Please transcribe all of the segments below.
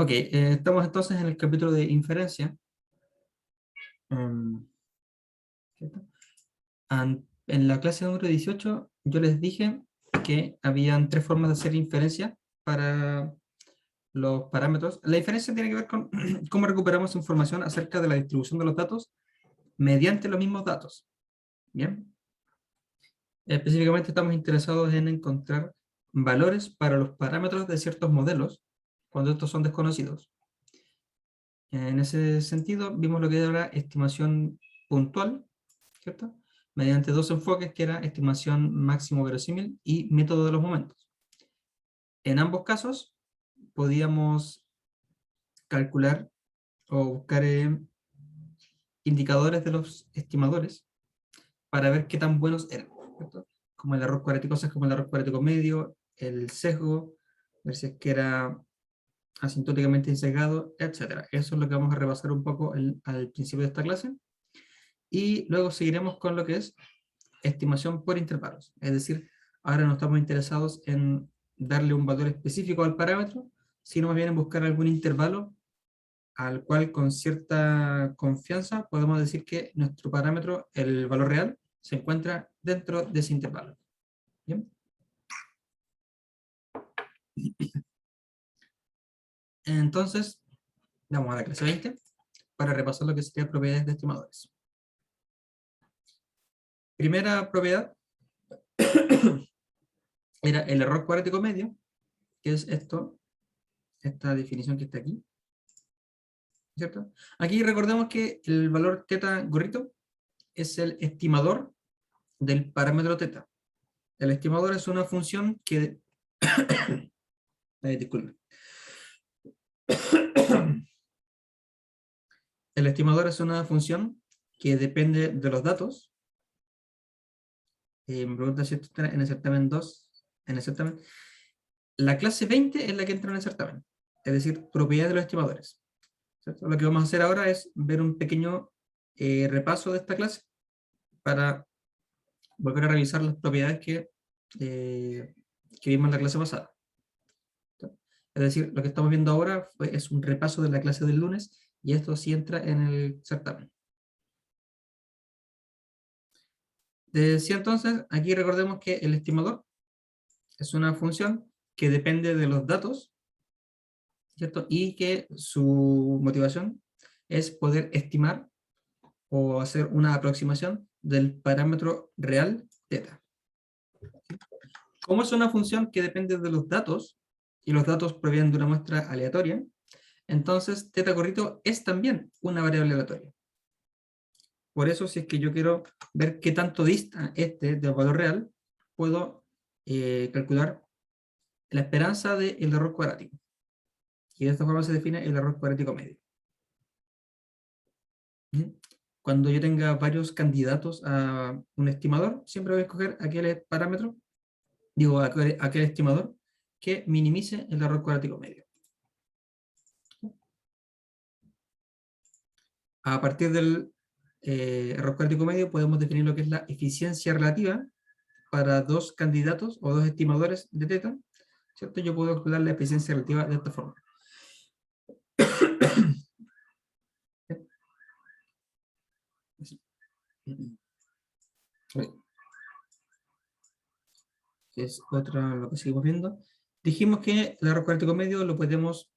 Ok, estamos entonces en el capítulo de inferencia. Mm, ¿Cierto? En la clase número 18 yo les dije que habían tres formas de hacer inferencia para los parámetros. La inferencia tiene que ver con cómo recuperamos información acerca de la distribución de los datos mediante los mismos datos. ¿Bien? Específicamente estamos interesados en encontrar valores para los parámetros de ciertos modelos cuando estos son desconocidos. En ese sentido, vimos lo que era la estimación puntual, ¿cierto? Mediante dos enfoques, que era estimación máximo verosímil y método de los momentos. En ambos casos, podíamos calcular o buscar indicadores de los estimadores para ver qué tan buenos eran, ¿cierto? Como el error cuadrático, cosas como el error cuadrático medio, el sesgo, ver si es que era asintóticamente sesgado, etc. Eso es lo que vamos a repasar un poco al principio de esta clase. Y luego seguiremos con lo que es estimación por intervalos. Es decir, ahora no estamos interesados en darle un valor específico al parámetro, sino más bien en buscar algún intervalo al cual con cierta confianza podemos decir que nuestro parámetro, el valor real, se encuentra dentro de ese intervalo. ¿Bien? Entonces, vamos a la clase 20 para repasar lo que serían propiedades de estimadores. Primera propiedad era el error cuadrático medio, que es esto, esta definición que está aquí, ¿cierto? Aquí recordemos que el valor teta gorrito es el estimador del parámetro teta. El estimador es una función que... disculpe. El estimador es una función que depende de los datos. Me pregunta si esto está en el certamen 2. En el certamen. La clase 20 es la que entra en el certamen. Es decir, propiedades de los estimadores, ¿cierto? Lo que vamos a hacer ahora es ver un pequeño repaso de esta clase para volver a revisar las propiedades que vimos en la clase pasada. Es decir, lo que estamos viendo ahora es un repaso de la clase del lunes y esto sí entra en el certamen. Decía entonces, aquí recordemos que el estimador es una función que depende de los datos, ¿cierto? Y que su motivación es poder estimar o hacer una aproximación del parámetro real θ. Como es una función que depende de los datos, y los datos provienen de una muestra aleatoria, entonces θ gorrito es también una variable aleatoria. Por eso, si es que yo quiero ver qué tanto dista este del valor real, puedo calcular la esperanza del error cuadrático. Y de esta forma se define el error cuadrático medio. Cuando yo tenga varios candidatos a un estimador, siempre voy a escoger aquel parámetro, digo, aquel estimador que minimice el error cuadrático medio. A partir del error cuadrático medio podemos definir lo que es la eficiencia relativa para dos candidatos o dos estimadores de θ, ¿cierto? Yo puedo calcular la eficiencia relativa de esta forma. Es otra lo que seguimos viendo. Dijimos que el error cuadrático medio lo podemos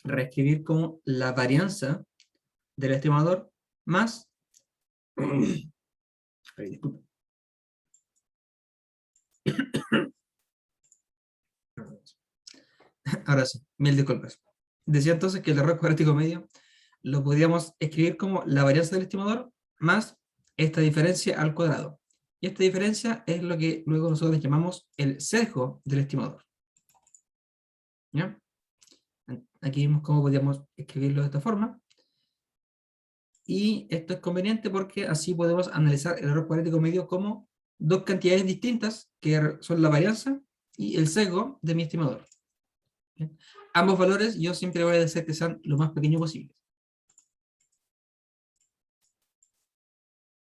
reescribir como la varianza del estimador más... Ay, disculpe. Ahora sí, mil disculpas. Decía entonces que el error cuadrático medio lo podíamos escribir como la varianza del estimador más esta diferencia al cuadrado. Y esta diferencia es lo que luego nosotros llamamos el sesgo del estimador. ¿Ya? Aquí vimos cómo podíamos escribirlo de esta forma. Y esto es conveniente porque así podemos analizar el error cuadrático medio como dos cantidades distintas, que son la varianza y el sesgo de mi estimador. ¿Bien? Ambos valores yo siempre voy a decir que sean lo más pequeño posible.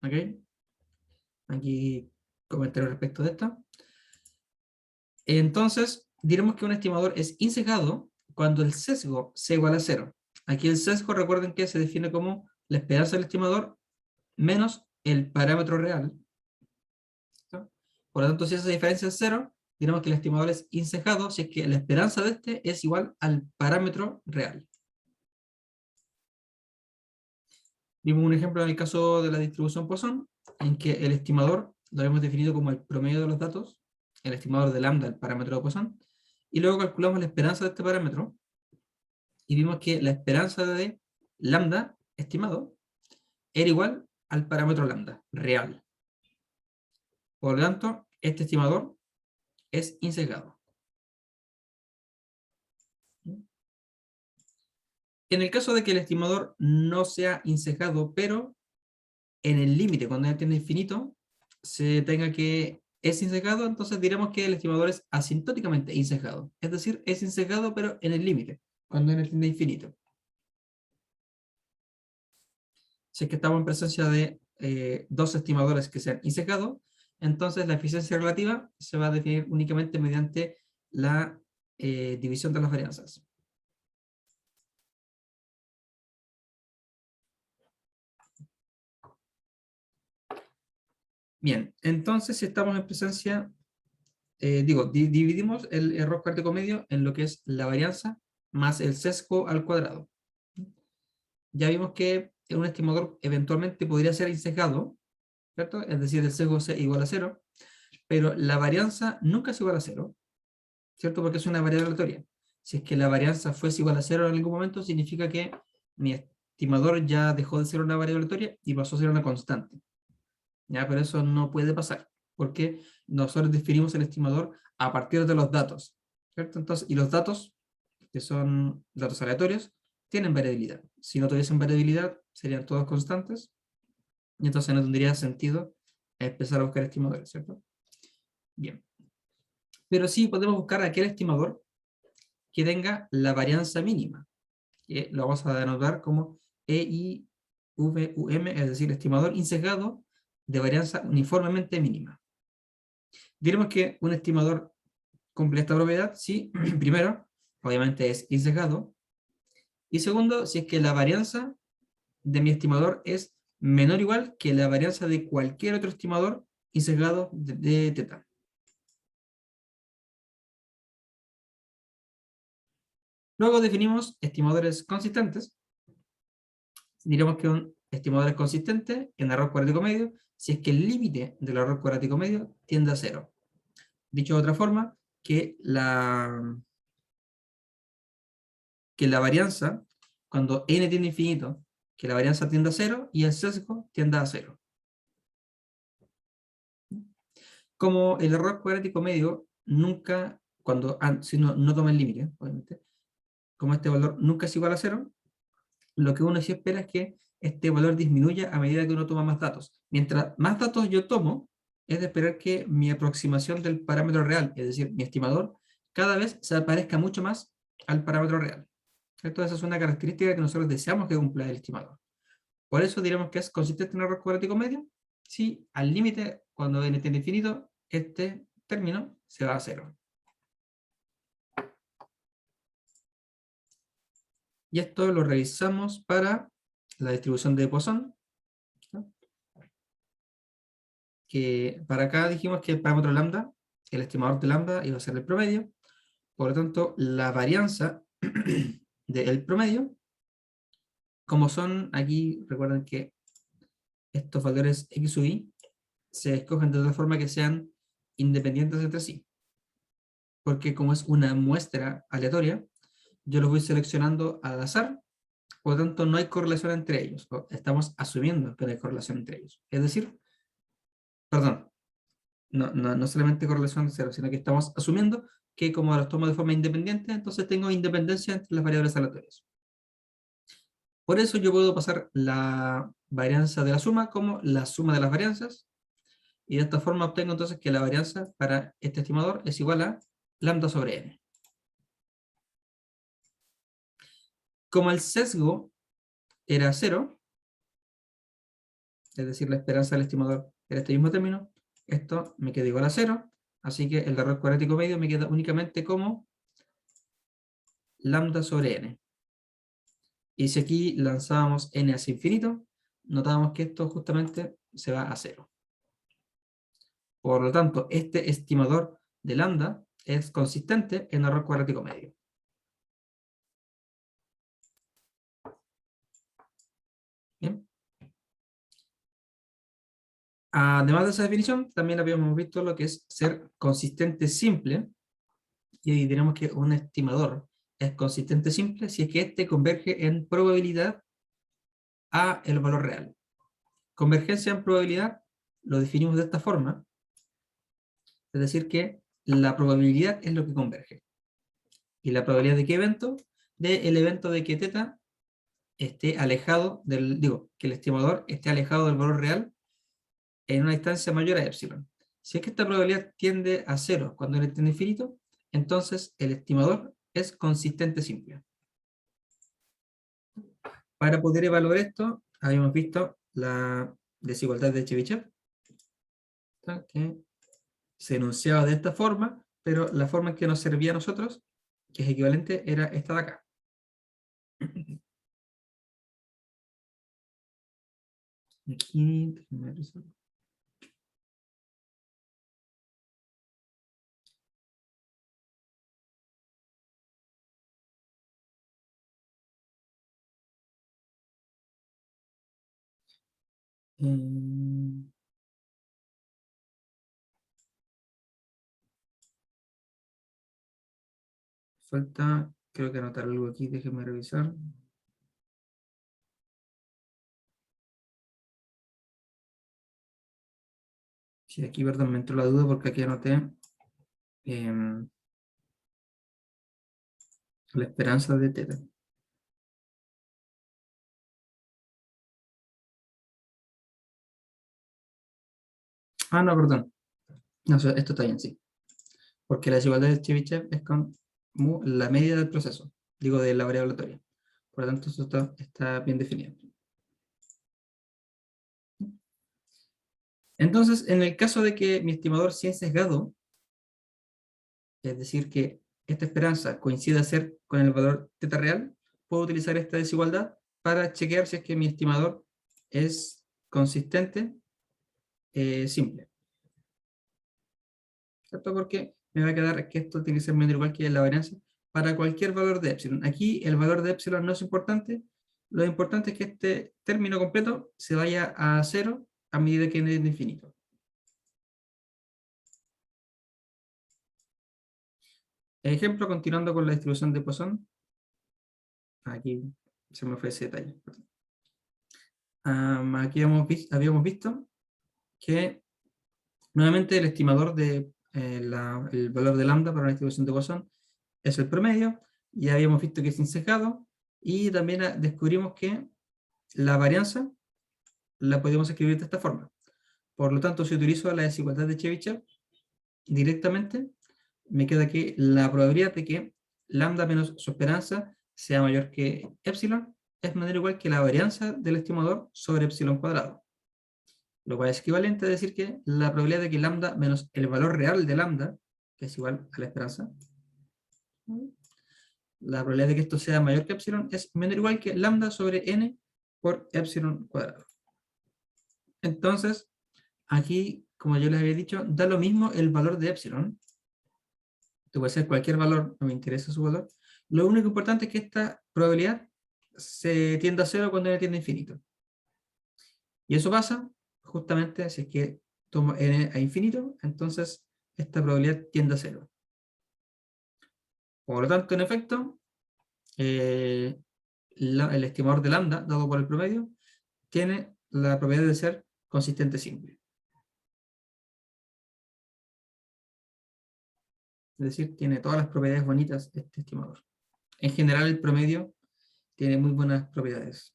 ¿Ok? Aquí comentario respecto de esto. Entonces, diremos que un estimador es insesgado cuando el sesgo sea igual a 0. Aquí el sesgo, recuerden que se define como la esperanza del estimador menos el parámetro real. ¿Cierto? Por lo tanto, si esa diferencia es 0, diremos que el estimador es insesgado si es que la esperanza de este es igual al parámetro real. Vimos un ejemplo en el caso de la distribución Poisson, en que el estimador lo hemos definido como el promedio de los datos, el estimador de lambda, el parámetro de Poisson, y luego calculamos la esperanza de este parámetro, y vimos que la esperanza de lambda estimado era igual al parámetro lambda real. Por lo tanto, este estimador es insesgado. En el caso de que el estimador no sea insesgado, pero en el límite, cuando ya tiene infinito, se tenga que es insesgado, entonces diremos que el estimador es asintóticamente insesgado. Es decir, es insesgado, pero en el límite, cuando n tiende a infinito. Si es que estamos en presencia de dos estimadores que sean insesgados, entonces la eficiencia relativa se va a definir únicamente mediante la división de las varianzas. Bien, entonces si estamos en presencia, dividimos el error cuadrático medio en lo que es la varianza más el sesgo al cuadrado. Ya vimos que un estimador eventualmente podría ser insesgado, ¿cierto? Es decir, el sesgo es igual a 0, pero la varianza nunca es igual a 0, ¿cierto? Porque es una variable aleatoria. Si es que la varianza fuese igual a 0 en algún momento, significa que mi estimador ya dejó de ser una variable aleatoria y pasó a ser una constante. ¿Ya? Pero eso no puede pasar, porque nosotros definimos el estimador a partir de los datos, ¿cierto? Entonces, y los datos, que son datos aleatorios, tienen variabilidad. Si no tuviesen variabilidad, serían todos constantes, y entonces no tendría sentido empezar a buscar estimadores, ¿cierto? Bien. Pero sí podemos buscar aquel estimador que tenga la varianza mínima, que lo vamos a denotar como EIVUM, es decir, estimador insesgado de varianza uniformemente mínima. Diremos que un estimador cumple esta propiedad si, primero, obviamente es insesgado, y segundo, si es que la varianza de mi estimador es menor o igual que la varianza de cualquier otro estimador insesgado de teta. Luego definimos estimadores consistentes. Diremos que un estimador es consistente en error cuadrático medio si es que el límite del error cuadrático medio tiende a 0. Dicho de otra forma, que la varianza, cuando n tiende a infinito, que la varianza tiende a 0 y el sesgo tiende a 0. Como el error cuadrático medio nunca, si no toma el límite, obviamente, como este valor nunca es igual a 0, lo que uno sí espera es que este valor disminuya a medida que uno toma más datos. Mientras más datos yo tomo, es de esperar que mi aproximación del parámetro real, es decir, mi estimador, cada vez se parezca mucho más al parámetro real. Entonces, esa es una característica que nosotros deseamos que cumpla el estimador. Por eso diremos que es consistente en error cuadrático medio, si al límite, cuando n tiende a infinito, este término se va a 0. Y esto lo revisamos para la distribución de Poisson, ¿no? Que para acá dijimos que el parámetro lambda, el estimador de lambda iba a ser el promedio, por lo tanto la varianza del promedio, como son aquí, recuerden que estos valores x sub i se escogen de tal forma que sean independientes entre sí, porque como es una muestra aleatoria, yo los voy seleccionando al azar, por lo tanto no hay correlación entre ellos, estamos asumiendo que no hay correlación entre ellos, es decir, perdón, no solamente correlación de cero, sino que estamos asumiendo que como los tomo de forma independiente, entonces tengo independencia entre las variables aleatorias. Por eso yo puedo pasar la varianza de la suma como la suma de las varianzas, y de esta forma obtengo entonces que la varianza para este estimador es igual a lambda sobre n. Como el sesgo era 0, es decir, la esperanza del estimador era este mismo término, esto me queda igual a 0, así que el error cuadrático medio me queda únicamente como lambda sobre n. Y si aquí lanzábamos n hacia infinito, notamos que esto justamente se va a 0. Por lo tanto, este estimador de lambda es consistente en error cuadrático medio. Bien. Además de esa definición, también habíamos visto lo que es ser consistente simple, y diremos que un estimador es consistente simple si es que éste converge en probabilidad a el valor real. Convergencia en probabilidad lo definimos de esta forma, es decir que la probabilidad es lo que converge. ¿Y la probabilidad de qué evento? Del evento de que θ esté alejado del, que el estimador esté alejado del valor real en una distancia mayor a epsilon. Si es que esta probabilidad tiende a 0 cuando n tiende a infinito, entonces el estimador es consistente simple. Para poder evaluar esto, habíamos visto la desigualdad de Chebyshev, que se enunciaba de esta forma, pero la forma en que nos servía a nosotros, que es equivalente, era esta de acá. Aquí, déjenme resolver. Falta, creo que anotar algo aquí, déjenme revisar. Sí, aquí, perdón, me entró la duda porque aquí anoté la esperanza de θ. Ah, no, perdón. No, esto está bien, sí. Porque la desigualdad de Chebyshev es con la media del proceso, digo, de la variable aleatoria. Por lo tanto, eso está bien definido. Entonces, en el caso de que mi estimador sea sesgado, es decir, que esta esperanza coincida ser con el valor θ real, puedo utilizar esta desigualdad para chequear si es que mi estimador es consistente simple. ¿Cierto? Porque me va a quedar que esto tiene que ser menos igual que la varianza para cualquier valor de epsilon. Aquí el valor de epsilon no es importante. Lo importante es que este término completo se vaya a 0 a medida que n es infinito. Ejemplo, continuando con la distribución de Poisson. Aquí se me fue ese detalle. Aquí habíamos visto que nuevamente el estimador de el valor de lambda para la distribución de Poisson es el promedio. Ya habíamos visto que es insesgado. Y también descubrimos que la varianza la podemos escribir de esta forma. Por lo tanto, si utilizo la desigualdad de Chebyshev directamente, me queda que la probabilidad de que lambda menos su esperanza sea mayor que epsilon es de manera igual que la varianza del estimador sobre epsilon cuadrado. Lo cual es equivalente a decir que la probabilidad de que lambda menos el valor real de lambda, que es igual a la esperanza, la probabilidad de que esto sea mayor que epsilon es menor o igual que lambda sobre n por epsilon cuadrado. Entonces, aquí, como yo les había dicho, da lo mismo el valor de epsilon. Esto puede ser cualquier valor, no me interesa su valor. Lo único importante es que esta probabilidad se tiende a 0 cuando n tiende a infinito. Y eso pasa justamente si es que tomo n a infinito, entonces esta probabilidad tiende a 0. Por lo tanto, en efecto, el estimador de lambda, dado por el promedio, tiene la propiedad de ser consistente simple. Es decir, tiene todas las propiedades bonitas este estimador. En general, el promedio tiene muy buenas propiedades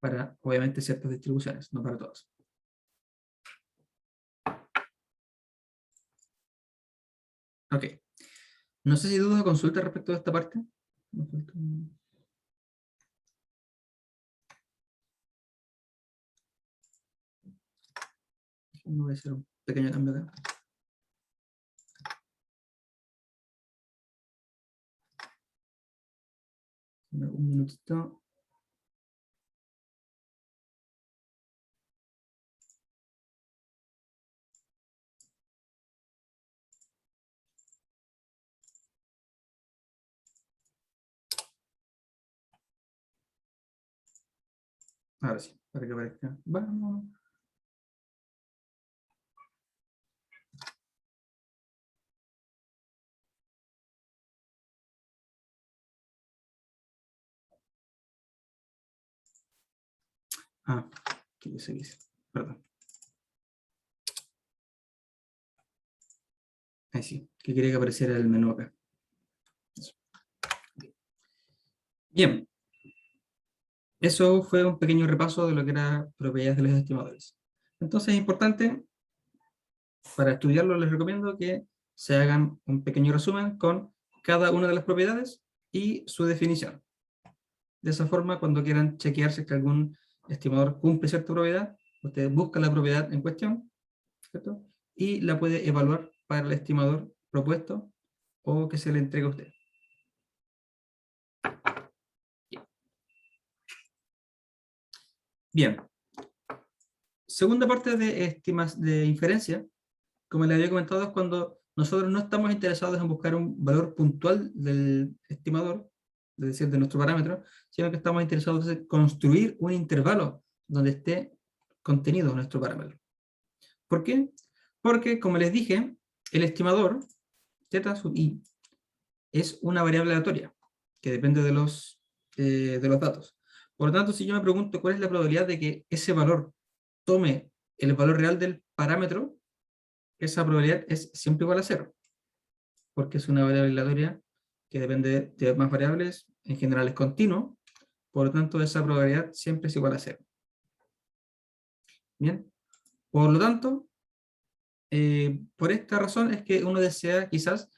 para, obviamente, ciertas distribuciones, no para todas. Ok. No sé si dudas o consultas respecto a esta parte. Voy a hacer un pequeño cambio acá. Un minutito. Ahora sí, para que aparezca. Vamos. Ah, ¿qué se dice? Perdón. Ahí sí, que quería que apareciera el menú acá. Eso. Bien, eso fue un pequeño repaso de lo que eran propiedades de los estimadores. Entonces es importante, para estudiarlo les recomiendo que se hagan un pequeño resumen con cada una de las propiedades y su definición. De esa forma, cuando quieran chequear si es que algún estimador cumple cierta propiedad, usted busca la propiedad en cuestión, ¿cierto? Y la puede evaluar para el estimador propuesto o que se le entregue a usted. Bien. Segunda parte de estimas de inferencia, como les había comentado, es cuando nosotros no estamos interesados en buscar un valor puntual del estimador, es decir, de nuestro parámetro, sino que estamos interesados en construir un intervalo donde esté contenido nuestro parámetro. ¿Por qué? Porque, como les dije, el estimador, θ sub i, es una variable aleatoria, que depende de los datos. Por lo tanto, si yo me pregunto cuál es la probabilidad de que ese valor tome el valor real del parámetro, esa probabilidad es siempre igual a 0, porque es una variable aleatoria que depende de más variables, en general es continuo, por lo tanto esa probabilidad siempre es igual a 0. Bien, por lo tanto, por esta razón es que uno desea quizás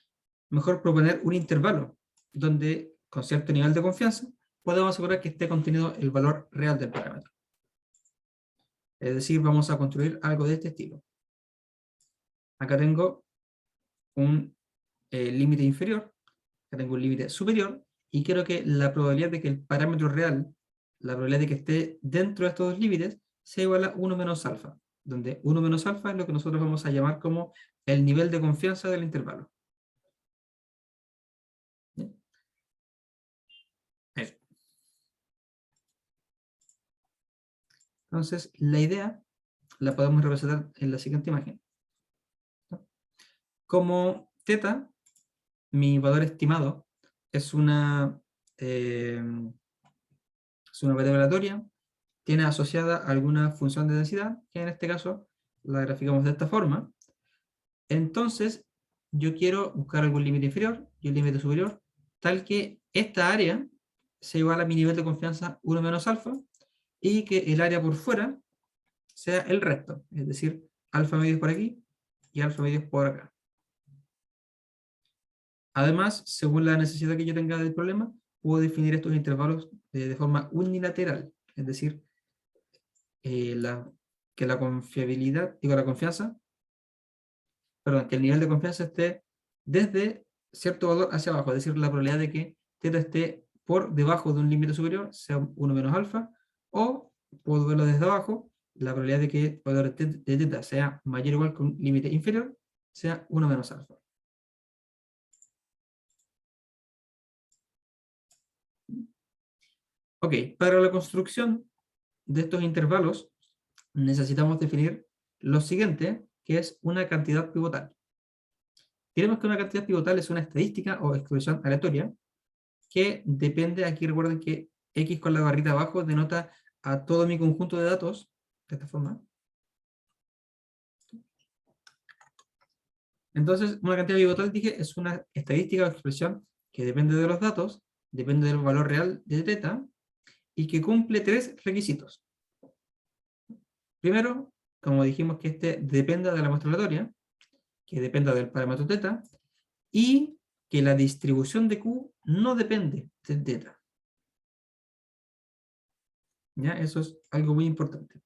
mejor proponer un intervalo, donde con cierto nivel de confianza podemos asegurar que esté contenido el valor real del parámetro. Es decir, vamos a construir algo de este estilo. Acá tengo un límite inferior, acá tengo un límite superior, y quiero que la probabilidad de que el parámetro real, la probabilidad de que esté dentro de estos dos límites, sea igual a 1 menos alfa, donde 1 menos alfa es lo que nosotros vamos a llamar como el nivel de confianza del intervalo. ¿Bien? Eso. Entonces, la idea la podemos representar en la siguiente imagen. Como θ, mi valor estimado, es una variable aleatoria, tiene asociada alguna función de densidad, que en este caso la graficamos de esta forma. Entonces, yo quiero buscar algún límite inferior y un límite superior, tal que esta área sea igual a mi nivel de confianza 1 menos alfa, y que el área por fuera sea el resto, es decir, alfa medio es por aquí y alfa medio es por acá. Además, según la necesidad que yo tenga del problema, puedo definir estos intervalos de forma unilateral, es decir, que la confiabilidad, digo la confianza, perdón, que el nivel de confianza esté desde cierto valor hacia abajo, es decir, la probabilidad de que θ esté por debajo de un límite superior, sea 1 menos alfa, o puedo verlo desde abajo, la probabilidad de que el valor de θ sea mayor o igual que un límite inferior, sea 1 menos alfa. Ok, para la construcción de estos intervalos necesitamos definir lo siguiente, que es una cantidad pivotal. Diremos que una cantidad pivotal es una estadística o expresión aleatoria que depende, aquí recuerden que X con la barrita abajo denota a todo mi conjunto de datos, de esta forma. Entonces, una cantidad pivotal, dije, es una estadística o expresión que depende de los datos, depende del valor real de θ, y que cumple tres requisitos. Primero, como dijimos, que este dependa de la muestra aleatoria, que dependa del parámetro θ, y que la distribución de Q no depende de θ. ¿Ya? Eso es algo muy importante.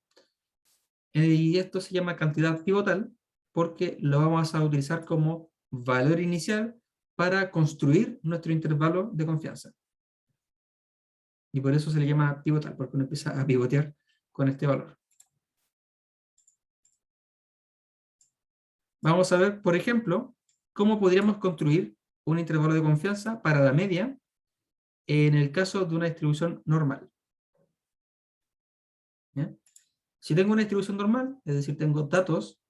Y esto se llama cantidad pivotal porque lo vamos a utilizar como valor inicial para construir nuestro intervalo de confianza. Y por eso se le llama pivotal, porque uno empieza a pivotear con este valor. Vamos a ver, por ejemplo, cómo podríamos construir un intervalo de confianza para la media en el caso de una distribución normal. ¿Ya? Si tengo una distribución normal, es decir, tengo datos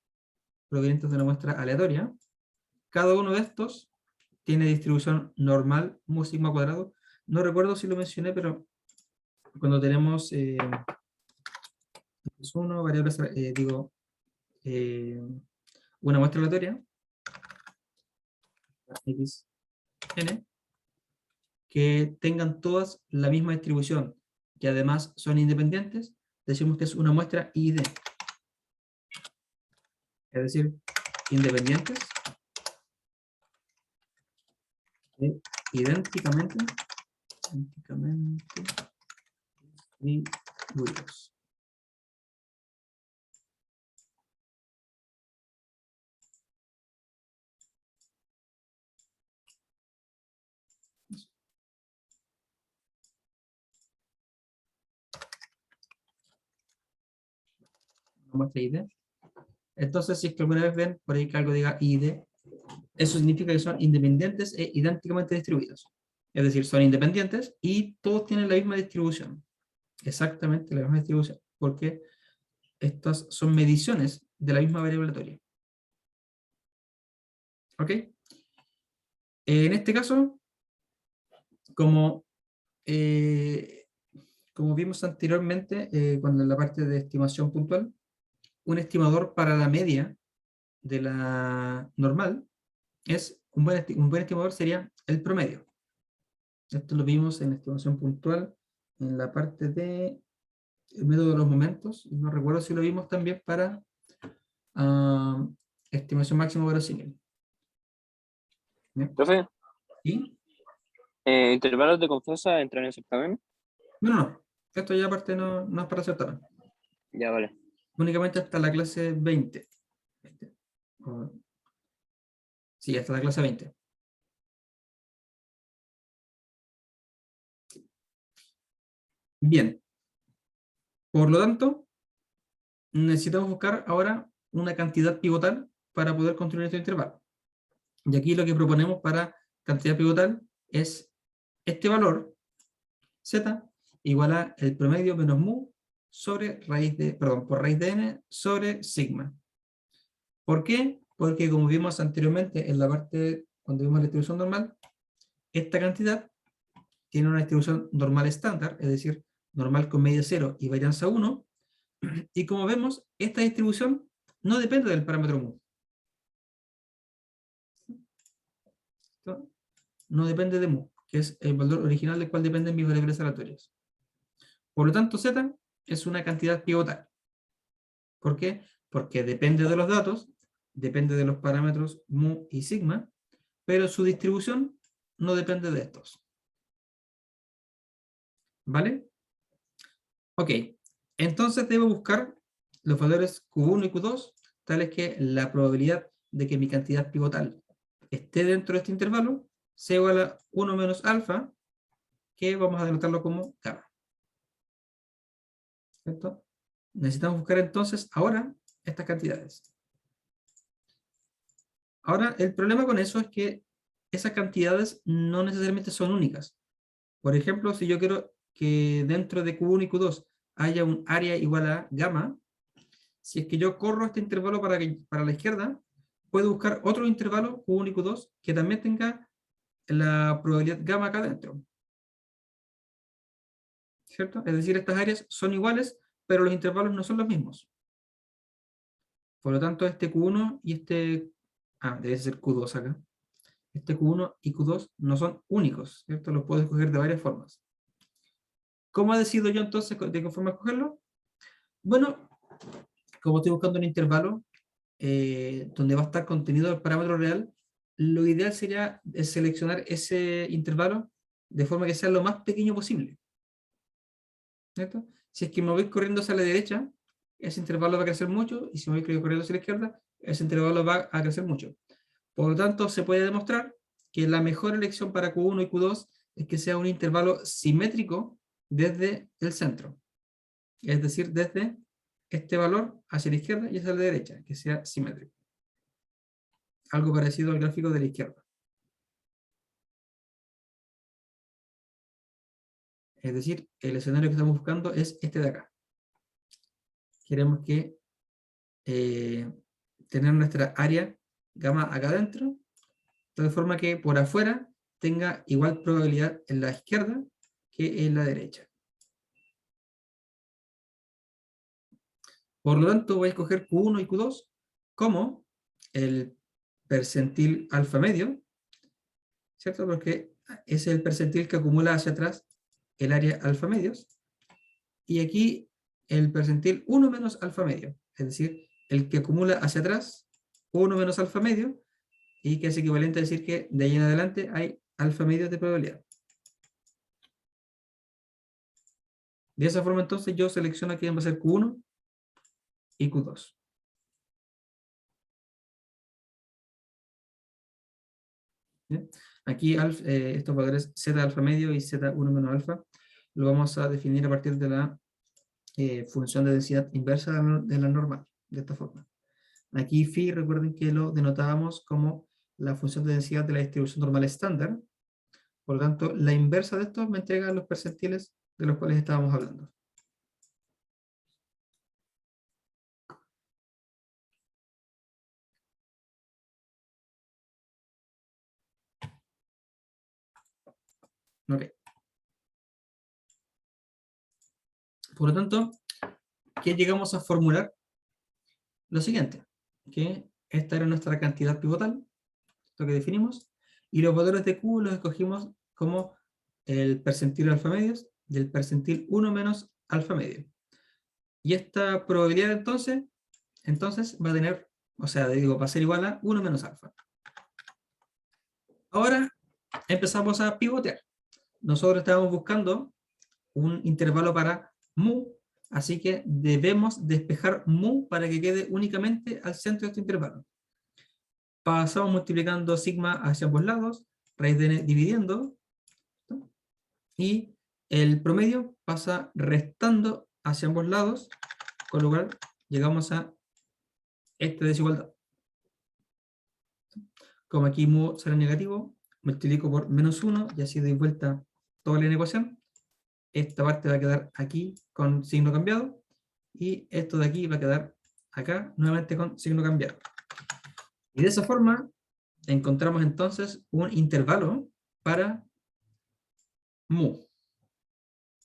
provenientes de una muestra aleatoria, cada uno de estos tiene distribución normal mu sigma cuadrado. No recuerdo si lo mencioné, pero cuando tenemos uno, variables, una muestra aleatoria, x, n, que tengan todas la misma distribución, que además son independientes, decimos que es una muestra ID. Es decir, independientes e idénticamente distribuidos. Una muestra ID. Entonces, si es que alguna vez ven por ahí que algo diga ID, eso significa que son independientes e idénticamente distribuidos. Es decir, son independientes y todos tienen la misma distribución. Exactamente la misma distribución. Porque estas son mediciones de la misma variable aleatoria. ¿Ok? En este caso, como vimos anteriormente, cuando en la parte de estimación puntual, un estimador para la media de la normal es un buen estimador sería el promedio. Esto lo vimos en estimación puntual en la parte de el método de los momentos. No recuerdo si lo vimos también para estimación máxima verosímil. Profe, ¿Sí? ¿intervalos de confianza entran en ese examen? No. Esto ya aparte no es para aceptar. Ya, vale. Únicamente hasta la clase 20. Sí, hasta la clase 20. Bien. Por lo tanto, necesitamos buscar ahora una cantidad pivotal para poder construir este intervalo. Y aquí lo que proponemos para cantidad pivotal es este valor, z, igual a el promedio menos mu sobre por raíz de n sobre sigma. ¿Por qué? Porque como vimos anteriormente en la parte, cuando vimos la distribución normal, esta cantidad tiene una distribución normal estándar, es decir, normal con media 0 y varianza 1, y como vemos, esta distribución no depende del parámetro mu. No depende de mu, que es el valor original del cual dependen mis variables aleatorias. Por lo tanto, z es una cantidad pivotal. ¿Por qué? Porque depende de los datos, depende de los parámetros mu y sigma, pero su distribución no depende de estos. ¿Vale? Ok, entonces debo buscar los valores Q1 y Q2, tales que la probabilidad de que mi cantidad pivotal esté dentro de este intervalo sea igual a 1 menos alfa, que vamos a denotarlo como gamma. ¿Cierto? Necesitamos buscar entonces ahora estas cantidades. Ahora, el problema con eso es que esas cantidades no necesariamente son únicas. Por ejemplo, si yo quiero que dentro de Q1 y Q2 haya un área igual a gamma, si es que yo corro este intervalo para la izquierda, puedo buscar otro intervalo, Q1 y Q2, que también tenga la probabilidad gamma acá dentro. ¿Cierto? Es decir, estas áreas son iguales, pero los intervalos no son los mismos. Por lo tanto, este Q1 y este... debe ser Q2 acá. Este Q1 y Q2 no son únicos, ¿cierto? Los puedo escoger de varias formas. ¿Cómo decido yo entonces de qué forma escogerlo? Bueno, como estoy buscando un intervalo donde va a estar contenido el parámetro real, lo ideal sería seleccionar ese intervalo de forma que sea lo más pequeño posible. ¿Cierto? Si es que me voy corriendo hacia la derecha, ese intervalo va a crecer mucho, y si me voy corriendo hacia la izquierda, ese intervalo va a crecer mucho. Por lo tanto, se puede demostrar que la mejor elección para Q1 y Q2 es que sea un intervalo simétrico desde el centro. Es decir, desde este valor hacia la izquierda y hacia la derecha, que sea simétrico. Algo parecido al gráfico de la izquierda. Es decir, el escenario que estamos buscando es este de acá. Queremos que tener nuestra área gamma acá adentro, de forma que por afuera tenga igual probabilidad en la izquierda que en la derecha. Por lo tanto, voy a escoger Q1 y Q2 como el percentil alfa medio, ¿cierto? Porque es el percentil que acumula hacia atrás el área alfa medios. Y aquí el percentil 1 menos alfa medio, es decir, el que acumula hacia atrás 1 menos alfa medio, y que es equivalente a decir que de ahí en adelante hay alfa medios de probabilidad. De esa forma entonces yo selecciono quién va a ser Q1 y Q2. ¿Bien? Aquí estos valores z alfa medio y z1 menos alfa lo vamos a definir a partir de la función de densidad inversa de la normal, de esta forma. Aquí phi, recuerden que lo denotábamos como la función de densidad de la distribución normal estándar. Por lo tanto, la inversa de esto me entrega los percentiles de los cuales estábamos hablando. Ok. Por lo tanto, ¿qué llegamos a formular? Lo siguiente, que esta era nuestra cantidad pivotal, lo que definimos, y los valores de Q los escogimos como el percentil alfa medios del percentil 1 menos alfa medio. Y esta probabilidad entonces va a tener, o sea, digo, va a ser igual a 1 menos alfa. Ahora empezamos a pivotear. Nosotros estábamos buscando un intervalo para mu, así que debemos despejar mu para que quede únicamente al centro de este intervalo. Pasamos multiplicando sigma hacia ambos lados, raíz de n dividiendo, ¿no? Y el promedio pasa restando hacia ambos lados, con lo cual llegamos a esta desigualdad. Como aquí mu será negativo, multiplico por menos 1 y así doy vuelta toda la ecuación. Esta parte va a quedar aquí con signo cambiado y esto de aquí va a quedar acá nuevamente con signo cambiado. Y de esa forma encontramos entonces un intervalo para mu.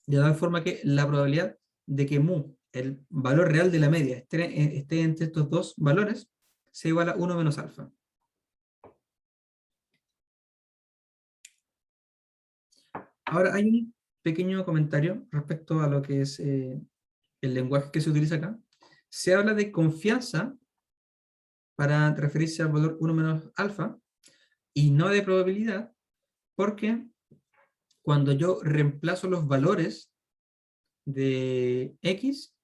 De tal forma que la probabilidad de que mu, el valor real de la media, esté entre estos dos valores, sea igual a 1 menos alfa. Ahora hay un pequeño comentario respecto a lo que es el lenguaje que se utiliza acá. Se habla de confianza para referirse al valor 1 menos alfa y no de probabilidad, porque cuando yo reemplazo los valores de x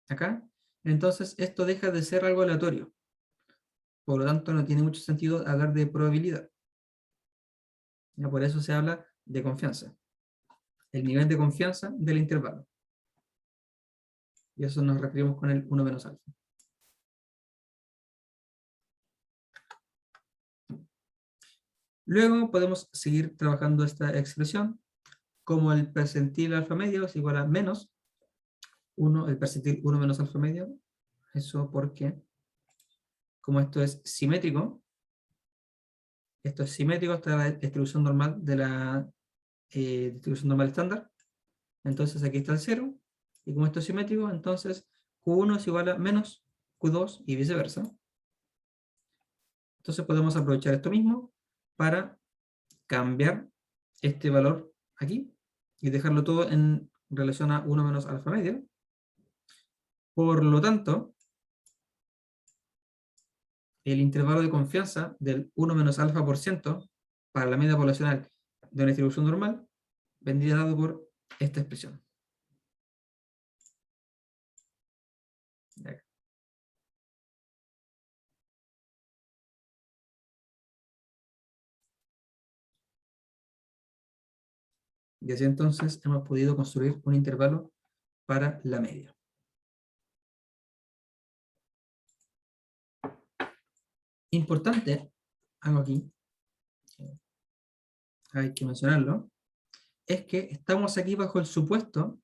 acá, entonces esto deja de ser algo aleatorio. Por lo tanto, no tiene mucho sentido hablar de probabilidad. ¿Ya? Por eso se habla de confianza. El nivel de confianza del intervalo. Y eso nos referimos con el 1 menos alfa. Luego podemos seguir trabajando esta expresión como el percentil alfa medio es igual a menos 1, el percentil 1 menos alfa medio. Eso porque, como esto es simétrico, está la distribución normal de la distribución normal estándar. Entonces aquí está el 0. Y como esto es simétrico, entonces Q1 es igual a menos Q2 y viceversa. Entonces podemos aprovechar esto mismo para cambiar este valor aquí y dejarlo todo en relación a 1 menos alfa medio. Por lo tanto, el intervalo de confianza del 1 menos alfa por ciento para la media poblacional de una distribución normal vendría dado por esta expresión. Y así entonces hemos podido construir un intervalo para la media. Importante, algo aquí, hay que mencionarlo, es que estamos aquí bajo el supuesto,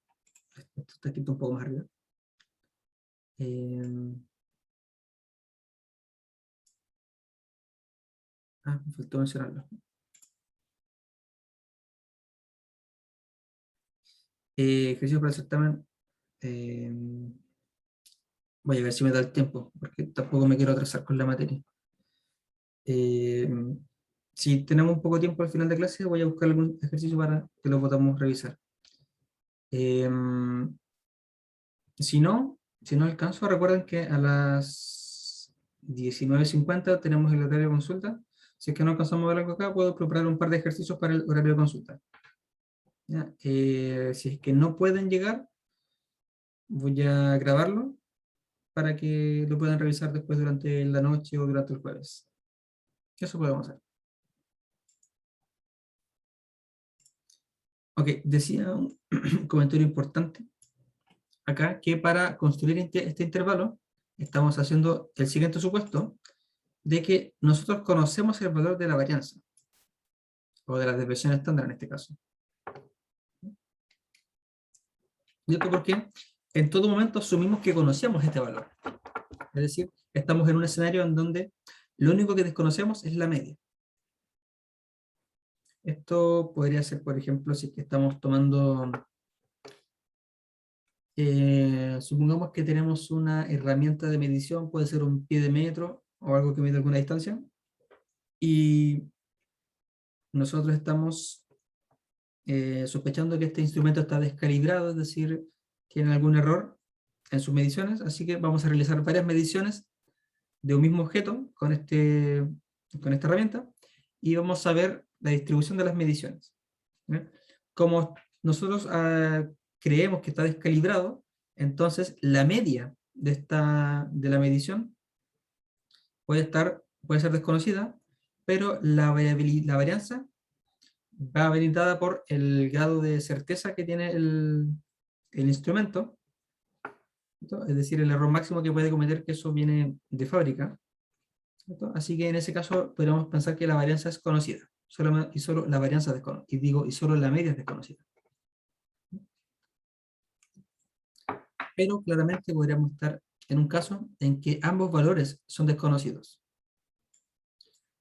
esto está escrito un poco más arriba, me faltó mencionarlo. Ejercicio para el certamen, voy a ver si me da el tiempo, porque tampoco me quiero atrasar con la materia. Si tenemos un poco de tiempo al final de clase, voy a buscar algún ejercicio para que lo podamos revisar. Si no alcanzo, recuerden que a las 19:50 tenemos el horario de consulta. Si es que no alcanzamos a ver algo acá, puedo preparar un par de ejercicios para el horario de consulta. ¿Ya? Si es que no pueden llegar, voy a grabarlo para que lo puedan revisar después durante la noche o durante el jueves. Eso podemos hacer. Ok, decía un comentario importante acá que para construir este intervalo estamos haciendo el siguiente supuesto de que nosotros conocemos el valor de la varianza o de la desviación estándar en este caso. ¿Y esto por qué? En todo momento asumimos que conocemos este valor. Es decir, estamos en un escenario en donde lo único que desconocemos es la media. Esto podría ser, por ejemplo, si estamos tomando, supongamos que tenemos una herramienta de medición, puede ser un pie de metro o algo que mide alguna distancia, y nosotros estamos sospechando que este instrumento está descalibrado, es decir, tiene algún error en sus mediciones, así que vamos a realizar varias mediciones de un mismo objeto con esta herramienta, y vamos a ver la distribución de las mediciones. ¿Bien? Como nosotros creemos que está descalibrado, entonces la media de la medición puede ser desconocida, pero la varianza va a venir dada por el grado de certeza que tiene el instrumento, ¿cierto? Es decir, el error máximo que puede cometer, que eso viene de fábrica, ¿cierto? Así que en ese caso podríamos pensar que la varianza es conocida, y solo la varianza es desconocida, y solo la media es desconocida. Pero claramente podríamos estar en un caso en que ambos valores son desconocidos.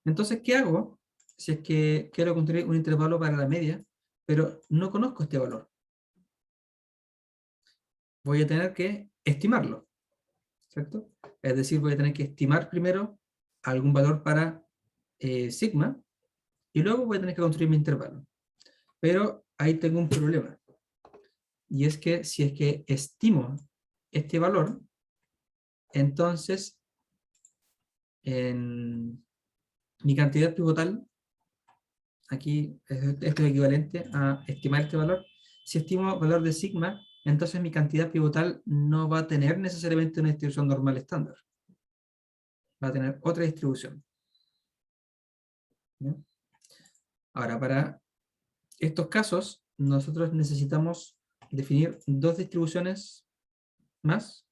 Entonces, ¿qué hago si es que quiero construir un intervalo para la media, pero no conozco este valor? Voy a tener que estimarlo, ¿cierto? Es decir, voy a tener que estimar primero algún valor para sigma, y luego voy a tener que construir mi intervalo. Pero ahí tengo un problema, y es que si es que estimo este valor, entonces en mi cantidad pivotal, aquí esto es equivalente a estimar este valor. Si estimo valor de sigma, entonces mi cantidad pivotal no va a tener necesariamente una distribución normal estándar. Va a tener otra distribución. ¿No? Ahora, para estos casos, nosotros necesitamos definir dos distribuciones más.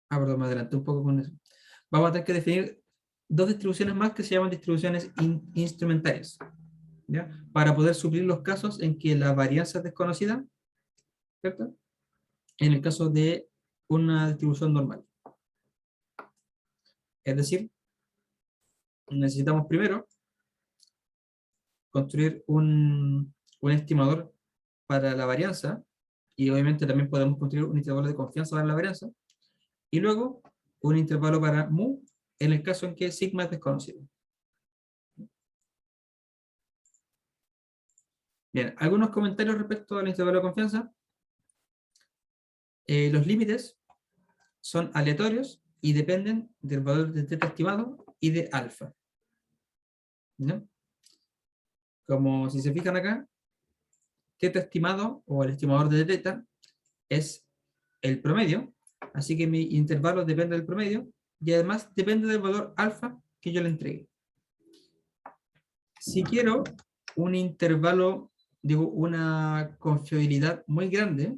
Perdón, me adelanté un poco con eso. Vamos a tener que definir dos distribuciones más que se llaman distribuciones instrumentales, ¿ya? Para poder suplir los casos en que la varianza es desconocida, ¿cierto? En el caso de una distribución normal. Es decir, necesitamos primero construir un estimador para la varianza, y obviamente también podemos construir un intervalo de confianza para la varianza, y luego un intervalo para mu en el caso en que sigma es desconocido. Bien, algunos comentarios respecto al intervalo de confianza. Los límites son aleatorios y dependen del valor de teta estimado y de alfa. ¿No? Como si se fijan acá, teta estimado o el estimador de teta es el promedio, así que mi intervalo depende del promedio y además depende del valor alfa que yo le entregue. Si quiero un intervalo, digo, una confiabilidad muy grande,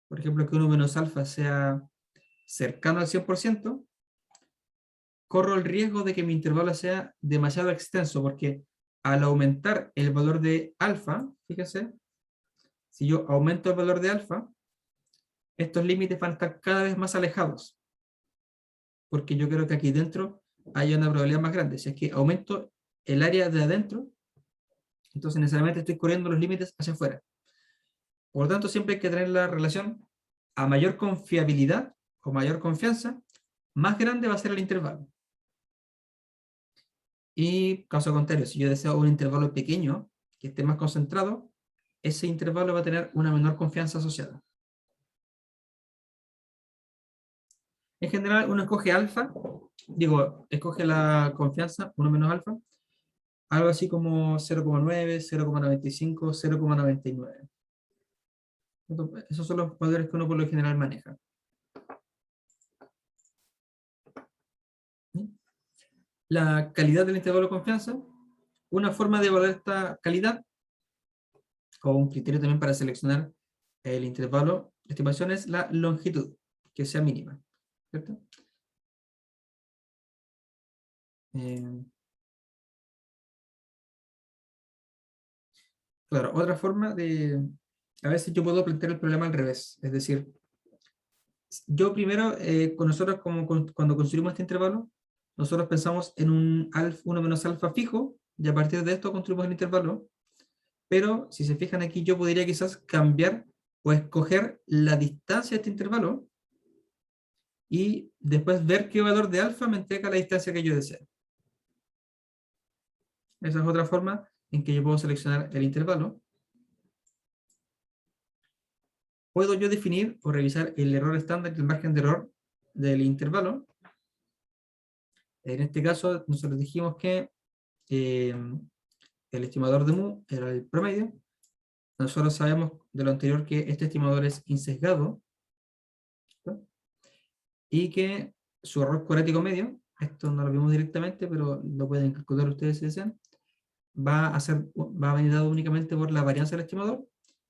por ejemplo, que 1 menos alfa sea cercano al 100%, corro el riesgo de que mi intervalo sea demasiado extenso, porque al aumentar el valor de alfa, fíjense, si yo aumento el valor de alfa, estos límites van a estar cada vez más alejados, porque yo creo que aquí dentro haya una probabilidad más grande. Si es que aumento el área de adentro, entonces necesariamente estoy corriendo los límites hacia afuera. Por lo tanto, siempre hay que tener la relación a mayor confiabilidad o mayor confianza, más grande va a ser el intervalo. Y caso contrario, si yo deseo un intervalo pequeño, que esté más concentrado, ese intervalo va a tener una menor confianza asociada. En general, uno escoge alfa, digo, escoge la confianza, 1 menos alfa, algo así como 0,9, 0,95, 0,99. Esos son los valores que uno por lo general maneja. La calidad del intervalo de confianza, una forma de evaluar esta calidad, o un criterio también para seleccionar el intervalo de estimación, es la longitud, que sea mínima, ¿cierto? Claro, otra forma de... A veces yo puedo plantear el problema al revés, es decir, yo primero, con nosotros cuando construimos este intervalo, nosotros pensamos en un 1 menos alfa fijo, y a partir de esto construimos el intervalo, pero si se fijan aquí, yo podría quizás cambiar o escoger la distancia de este intervalo y después ver qué valor de alfa me entrega la distancia que yo deseo. Esa es otra forma en que yo puedo seleccionar el intervalo. Puedo yo definir o revisar el error estándar y el margen de error del intervalo. En este caso, nosotros dijimos que el estimador de mu era el promedio. Nosotros sabemos de lo anterior que este estimador es insesgado, ¿no? Y que su error cuadrático medio, esto no lo vimos directamente, pero lo pueden calcular ustedes si desean, va a venir dado únicamente por la varianza del estimador,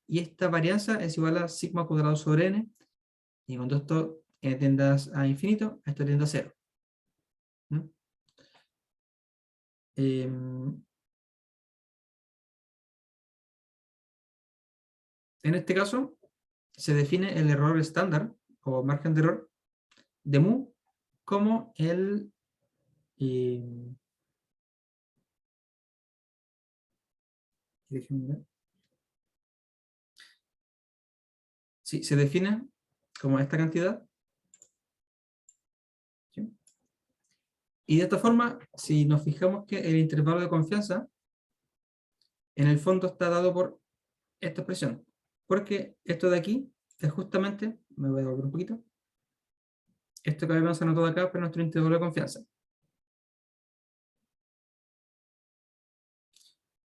y esta varianza es igual a sigma cuadrado sobre n, y cuando esto tienda a infinito, esto tiende a cero. ¿No? En este caso, se define el error estándar, o margen de error, de mu, como el... déjenme ver. Sí, se define como esta cantidad. ¿Sí? Y de esta forma, si nos fijamos que el intervalo de confianza, en el fondo está dado por esta expresión. Porque esto de aquí es justamente, me voy a devolver un poquito, esto que habíamos anotado acá, pero nuestro intervalo de confianza.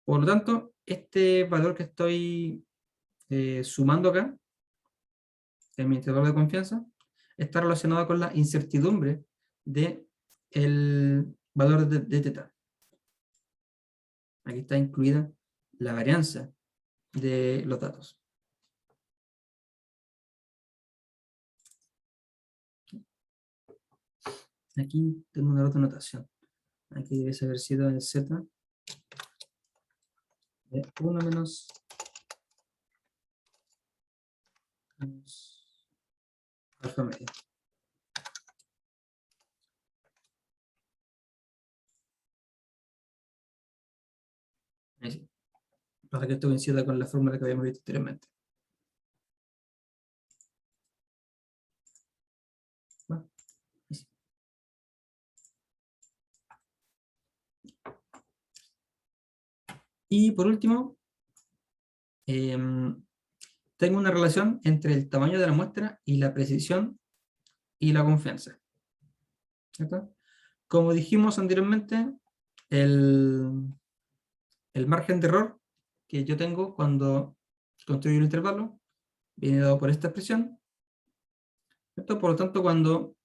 Por lo tanto, este valor que estoy sumando acá, en mi intervalo de confianza, está relacionado con la incertidumbre de el valor de teta. Aquí está incluida la varianza de los datos. Aquí tengo una otra anotación. Aquí debe haber sido el z de 1 menos alfa medio. Ahí sí. Para que esto coincida con la fórmula que habíamos visto anteriormente. ¿Va? Ahí sí. Y por último, tengo una relación entre el tamaño de la muestra y la precisión y la confianza. ¿Cierto? Como dijimos anteriormente, el margen de error que yo tengo cuando construyo un intervalo viene dado por esta expresión, ¿cierto? Por lo tanto, cuando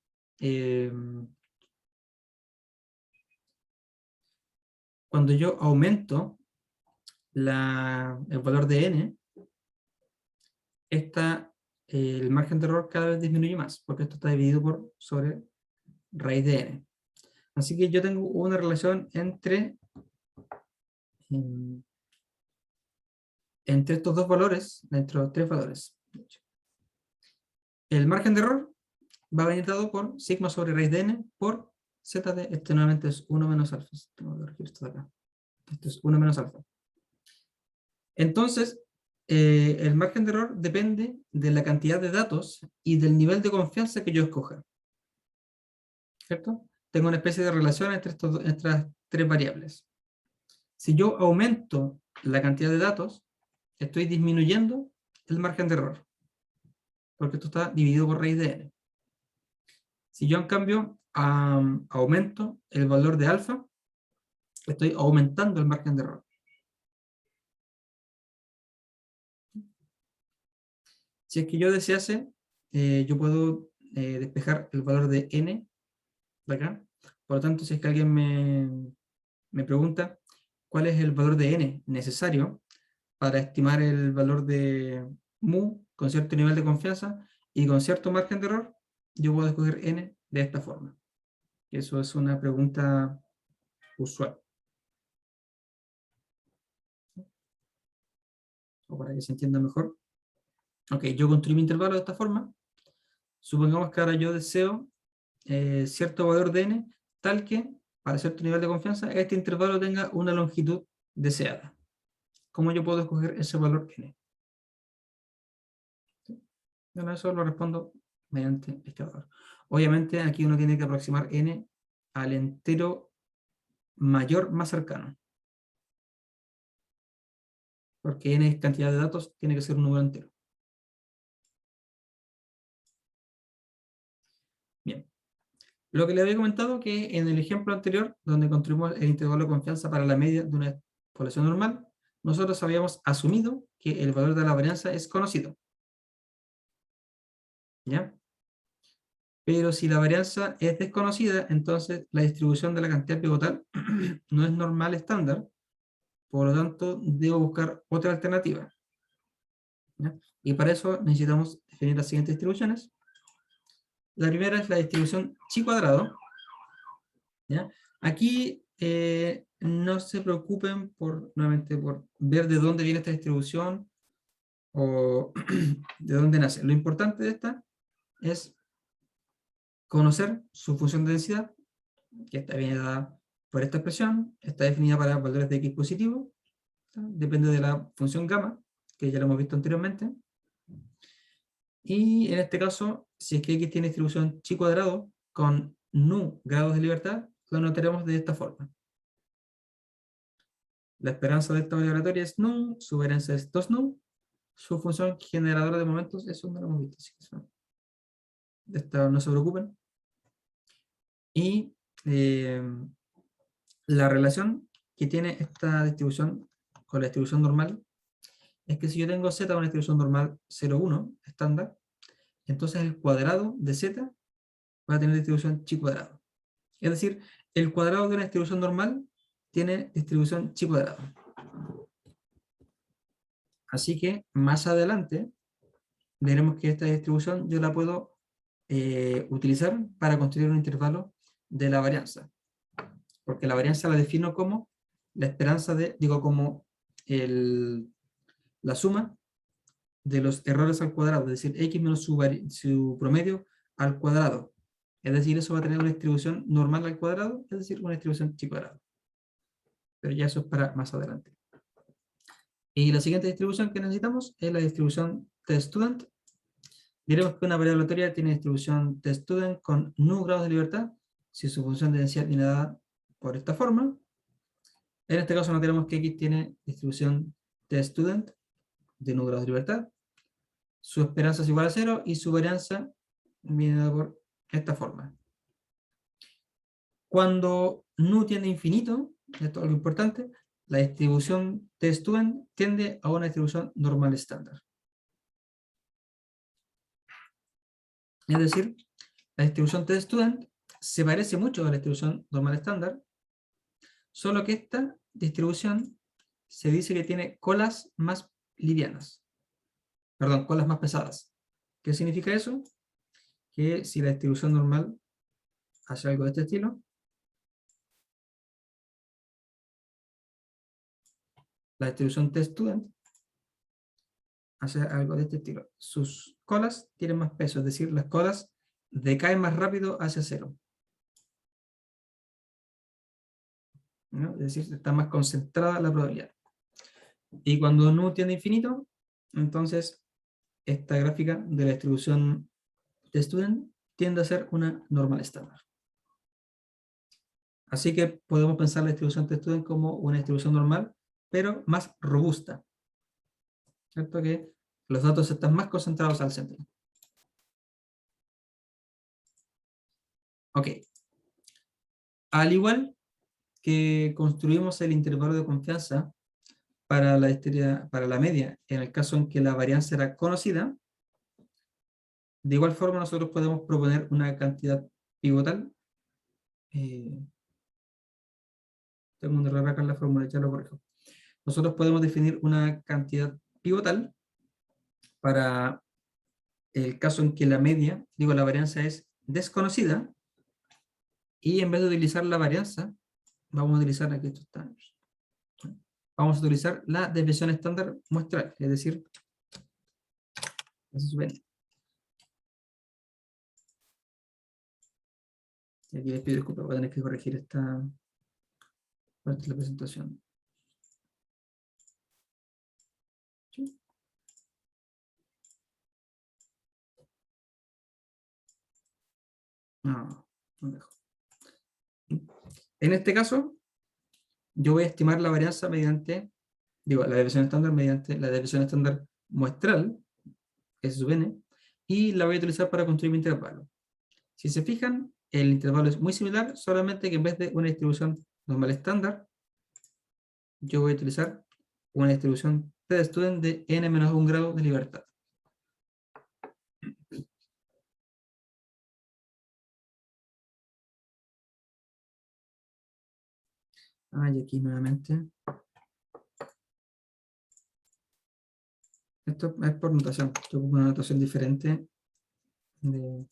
yo aumento el valor de n, el margen de error cada vez disminuye más, porque esto está dividido sobre raíz de n. Así que yo tengo una relación entre estos dos valores, entre los tres valores. El margen de error va a venir dado por sigma sobre raíz de n por z de, este nuevamente es 1 menos alfa. Tengo que corregir esto de acá. Esto es 1 menos alfa. Entonces, el margen de error depende de la cantidad de datos y del nivel de confianza que yo escoja. ¿Cierto? Tengo una especie de relación entre estas tres variables. Si yo aumento la cantidad de datos, estoy disminuyendo el margen de error, porque esto está dividido por raíz de n. Si yo en cambio aumento el valor de alfa, estoy aumentando el margen de error. Si es que yo desease, yo puedo despejar el valor de n de acá. Por lo tanto, si es que alguien me pregunta cuál es el valor de n necesario para estimar el valor de mu con cierto nivel de confianza y con cierto margen de error, yo puedo escoger n de esta forma. Eso es una pregunta usual. O para que se entienda mejor. Ok, yo construí mi intervalo de esta forma. Supongamos que ahora yo deseo cierto valor de n, tal que, para cierto nivel de confianza, este intervalo tenga una longitud deseada. ¿Cómo yo puedo escoger ese valor n? Bueno, eso lo respondo mediante este valor. Obviamente aquí uno tiene que aproximar n al entero mayor más cercano. Porque n es cantidad de datos, tiene que ser un número entero. Bien. Lo que le había comentado que en el ejemplo anterior, donde construimos el intervalo de confianza para la media de una población normal, nosotros habíamos asumido que el valor de la varianza es conocido. ¿Ya? Pero si la varianza es desconocida, entonces la distribución de la cantidad pivotal no es normal estándar, por lo tanto debo buscar otra alternativa. ¿Ya? Y para eso necesitamos definir las siguientes distribuciones. La primera es la distribución chi cuadrado. ¿Ya? Aquí no se preocupen nuevamente por ver de dónde viene esta distribución o de dónde nace. Lo importante de esta es conocer su función de densidad, que está bien dada por esta expresión, está definida para valores de x positivo, depende de la función gamma, que ya lo hemos visto anteriormente. Y en este caso, si es que x tiene distribución chi cuadrado con nu grados de libertad, lo anotaremos de esta forma. La esperanza de esta variable aleatoria es nu, su varianza es 2 nu, su función generadora de momentos, eso no lo hemos visto, así que de esta no se preocupen. Y la relación que tiene esta distribución con la distribución normal es que si yo tengo z una distribución normal 0, 1, estándar, entonces el cuadrado de z va a tener distribución chi cuadrado. Es decir, el cuadrado de una distribución normal tiene distribución chi cuadrado. Así que más adelante veremos que esta distribución yo la puedo utilizar para construir un intervalo de la varianza. Porque la varianza la defino como la esperanza de, como la suma de los errores al cuadrado, es decir, x menos su promedio al cuadrado. Es decir, eso va a tener una distribución normal al cuadrado, es decir, una distribución chi cuadrado. Pero ya eso es para más adelante. Y la siguiente distribución que necesitamos es la distribución tstudent. Diremos que una variable aleatoria tiene distribución tstudent con nu grados de libertad, si su función de densidad viene dada por esta forma. En este caso no tenemos que x tiene distribución tstudent de nu grados de libertad. Su esperanza es igual a 0 y su varianza viene dada por esta forma. Cuando nu tiende a infinito, esto es algo importante, la distribución tstudent tiende a una distribución normal estándar. Es decir, la distribución tstudent se parece mucho a la distribución normal estándar, solo que esta distribución se dice que tiene colas más livianas. Perdón, colas más pesadas. ¿Qué significa eso? Que si la distribución normal hace algo de este estilo, la distribución t-student hace algo de este estilo. Sus colas tienen más peso, es decir, las colas decaen más rápido hacia cero, ¿no? Es decir, está más concentrada la probabilidad. Y cuando nu tiende a infinito, entonces esta gráfica de la distribución t-student tiende a ser una normal estándar. Así que podemos pensar la distribución t-student como una distribución normal, pero más robusta, ¿cierto? Que los datos están más concentrados al centro. Ok. Al igual que construimos el intervalo de confianza para la media, en el caso en que la varianza era conocida, de igual forma nosotros podemos proponer una cantidad pivotal. Tengo un error acá en la fórmula, ya lo corrijo. Nosotros podemos definir una cantidad pivotal para el caso en que la media, la varianza es desconocida, y en vez de utilizar la varianza, vamos a utilizar, aquí esto está, vamos a utilizar la desviación estándar muestral, es decir, aquí les pido disculpas, voy a tener que corregir esta parte de la presentación. ¿Sí? No dejo. En este caso, yo voy a estimar la varianza mediante, la desviación estándar mediante la desviación estándar muestral, S sub n, y la voy a utilizar para construir mi intervalo. Si se fijan, el intervalo es muy similar, solamente que en vez de una distribución normal estándar, yo voy a utilizar una distribución t-student de n-1 grado de libertad. Y aquí nuevamente. Esto es por notación. Yo pongo una notación diferente de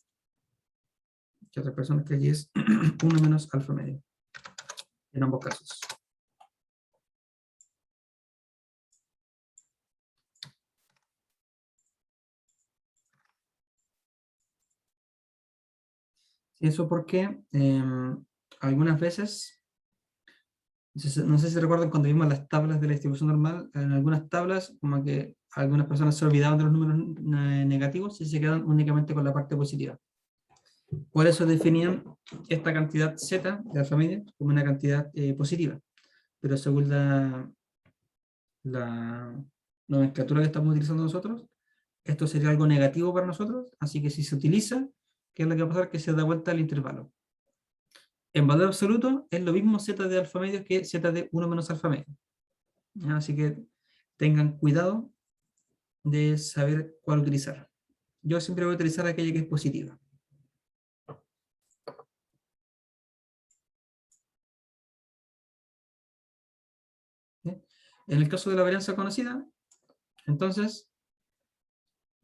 que otras personas, que aquí es 1 menos alfa medio. En ambos casos. Eso porque algunas veces, no sé si recuerdan cuando vimos las tablas de la distribución normal, en algunas tablas como que algunas personas se olvidaban de los números negativos y se quedan únicamente con la parte positiva. Por eso definían esta cantidad z de alfa media como una cantidad positiva. Pero según la nomenclatura que estamos utilizando nosotros, esto sería algo negativo para nosotros, así que si se utiliza, ¿qué es lo que va a pasar? Que se da vuelta al intervalo. En valor absoluto es lo mismo z de alfa medio que z de 1 menos alfa medio. Así que tengan cuidado de saber cuál utilizar. Yo siempre voy a utilizar aquella que es positiva. ¿Bien? En el caso de la varianza conocida, entonces,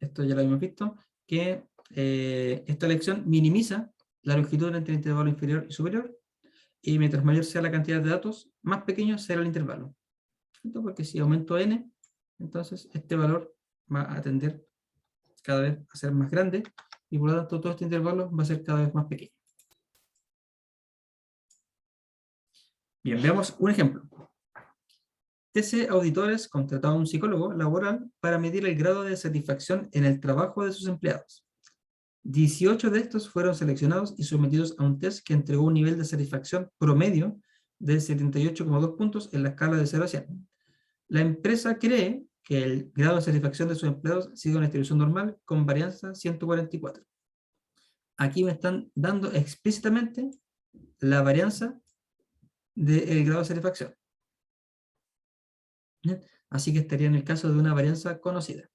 esto ya lo habíamos visto, que esta elección minimiza la longitud entre el intervalo inferior y superior, y mientras mayor sea la cantidad de datos, más pequeño será el intervalo. ¿Cierto? Porque si aumento n, entonces este valor va a tender cada vez a ser más grande, y por lo tanto todo este intervalo va a ser cada vez más pequeño. Bien, veamos un ejemplo. TC Auditores contrataba a un psicólogo laboral para medir el grado de satisfacción en el trabajo de sus empleados. 18 de estos fueron seleccionados y sometidos a un test que entregó un nivel de satisfacción promedio de 78,2 puntos en la escala de 0 a 100. La empresa cree que el grado de satisfacción de sus empleados sigue una distribución normal con varianza 144. Aquí me están dando explícitamente la varianza del grado de satisfacción. ¿Bien? Así que estaría en el caso de una varianza conocida.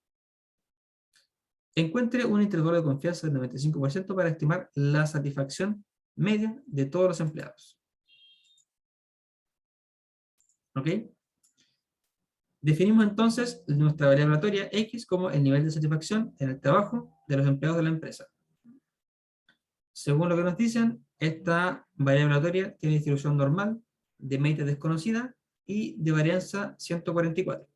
Encuentre un intervalo de confianza del 95% para estimar la satisfacción media de todos los empleados. ¿Ok? Definimos entonces nuestra variable aleatoria X como el nivel de satisfacción en el trabajo de los empleados de la empresa. Según lo que nos dicen, esta variable aleatoria tiene distribución normal, de medida desconocida y de varianza 144.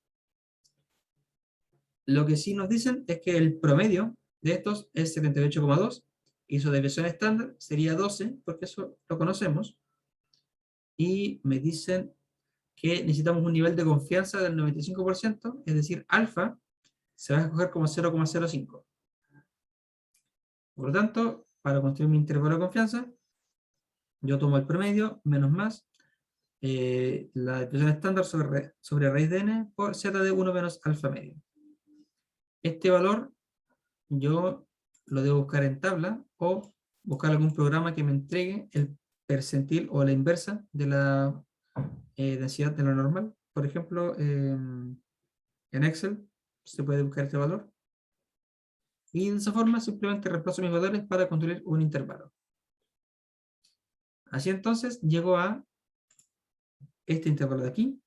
Lo que sí nos dicen es que el promedio de estos es 78,2 y su desviación estándar sería 12, porque eso lo conocemos. Y me dicen que necesitamos un nivel de confianza del 95%, es decir, alfa se va a escoger como 0,05. Por lo tanto, para construir mi intervalo de confianza, yo tomo el promedio menos más la expresión estándar sobre raíz de n por z de 1 menos alfa medio. Este valor yo lo debo buscar en tabla o buscar algún programa que me entregue el percentil o la inversa de la densidad de lo normal. Por ejemplo, en Excel se puede buscar este valor. Y de esa forma simplemente reemplazo mis valores para construir un intervalo. Así entonces llego a este intervalo de aquí,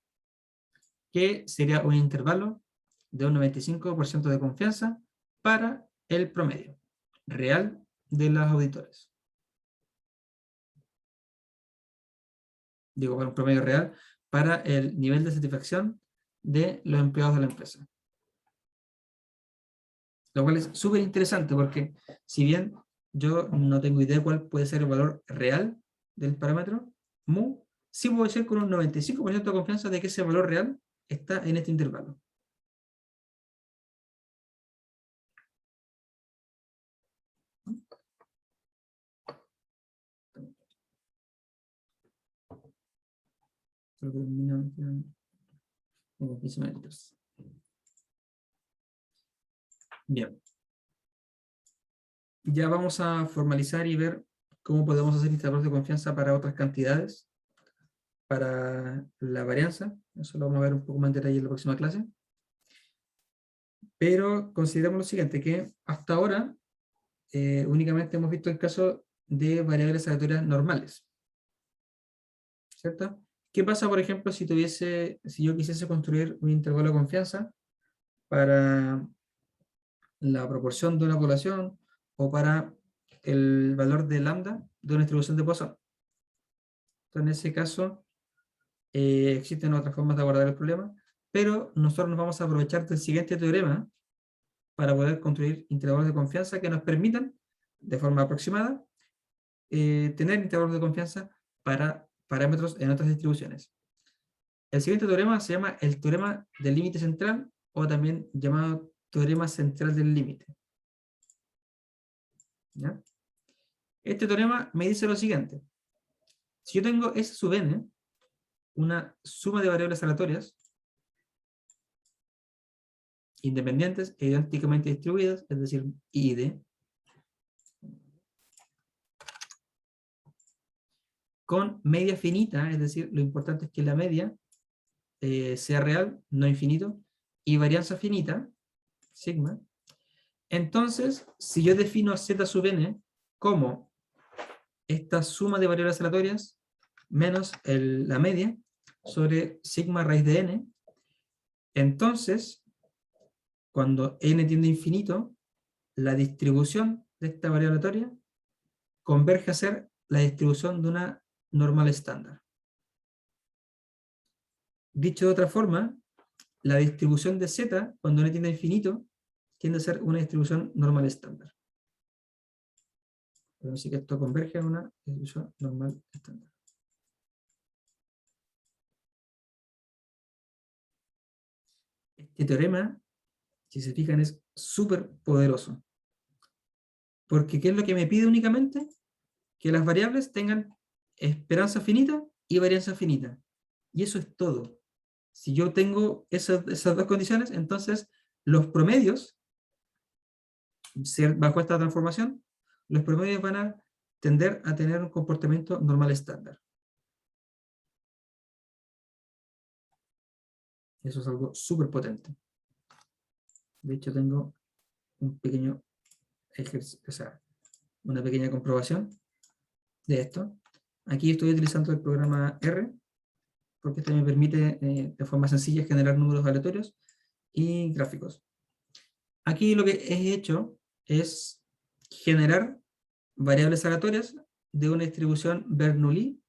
que sería un intervalo de un 95% de confianza para el promedio real de los auditores. Digo, para un promedio real para el nivel de satisfacción de los empleados de la empresa. Lo cual es súper interesante porque si bien yo no tengo idea de cuál puede ser el valor real del parámetro mu, sí puedo decir con un 95% de confianza de que ese valor real está en este intervalo. Bien. Ya vamos a formalizar y ver cómo podemos hacer intervalos de confianza para otras cantidades, para la varianza. Eso lo vamos a ver un poco más en detalle en la próxima clase. Pero consideramos lo siguiente, que hasta ahora únicamente hemos visto el caso de variables aleatorias normales. ¿Cierto? ¿Qué pasa, por ejemplo, si yo quisiese construir un intervalo de confianza para la proporción de una población o para el valor de lambda de una distribución de Poisson? Entonces, en ese caso, existen otras formas de abordar el problema, pero nosotros nos vamos a aprovechar del siguiente teorema para poder construir intervalos de confianza que nos permitan, de forma aproximada, tener intervalos de confianza para parámetros en otras distribuciones. El siguiente teorema se llama el teorema del límite central, o también llamado teorema central del límite. ¿Ya? Este teorema me dice lo siguiente. Si yo tengo S sub n, una suma de variables aleatorias, independientes e idénticamente distribuidas, es decir, I de, con media finita, es decir, lo importante es que la media sea real, no infinito, y varianza finita, sigma. Entonces, si yo defino Z sub n como esta suma de variables aleatorias menos la media sobre sigma raíz de n, entonces, cuando n tiende a infinito, la distribución de esta variable aleatoria converge a ser la distribución de una normal estándar. Dicho de otra forma, la distribución de z, cuando n tiende a infinito, tiende a ser una distribución normal estándar. Así que esto converge a una distribución normal estándar. Este teorema, si se fijan, es súper poderoso. Porque ¿qué es lo que me pide únicamente? Que las variables tengan esperanza finita y varianza finita. Y eso es todo. Si yo tengo esas dos condiciones, entonces los promedios, bajo esta transformación, los promedios van a tender a tener un comportamiento normal estándar. Eso es algo súper potente. De hecho, tengo un pequeño ejercicio, o sea, una pequeña comprobación de esto. Aquí estoy utilizando el programa R porque este me permite de forma sencilla generar números aleatorios y gráficos. Aquí lo que he hecho es generar variables aleatorias de una distribución Bernoulli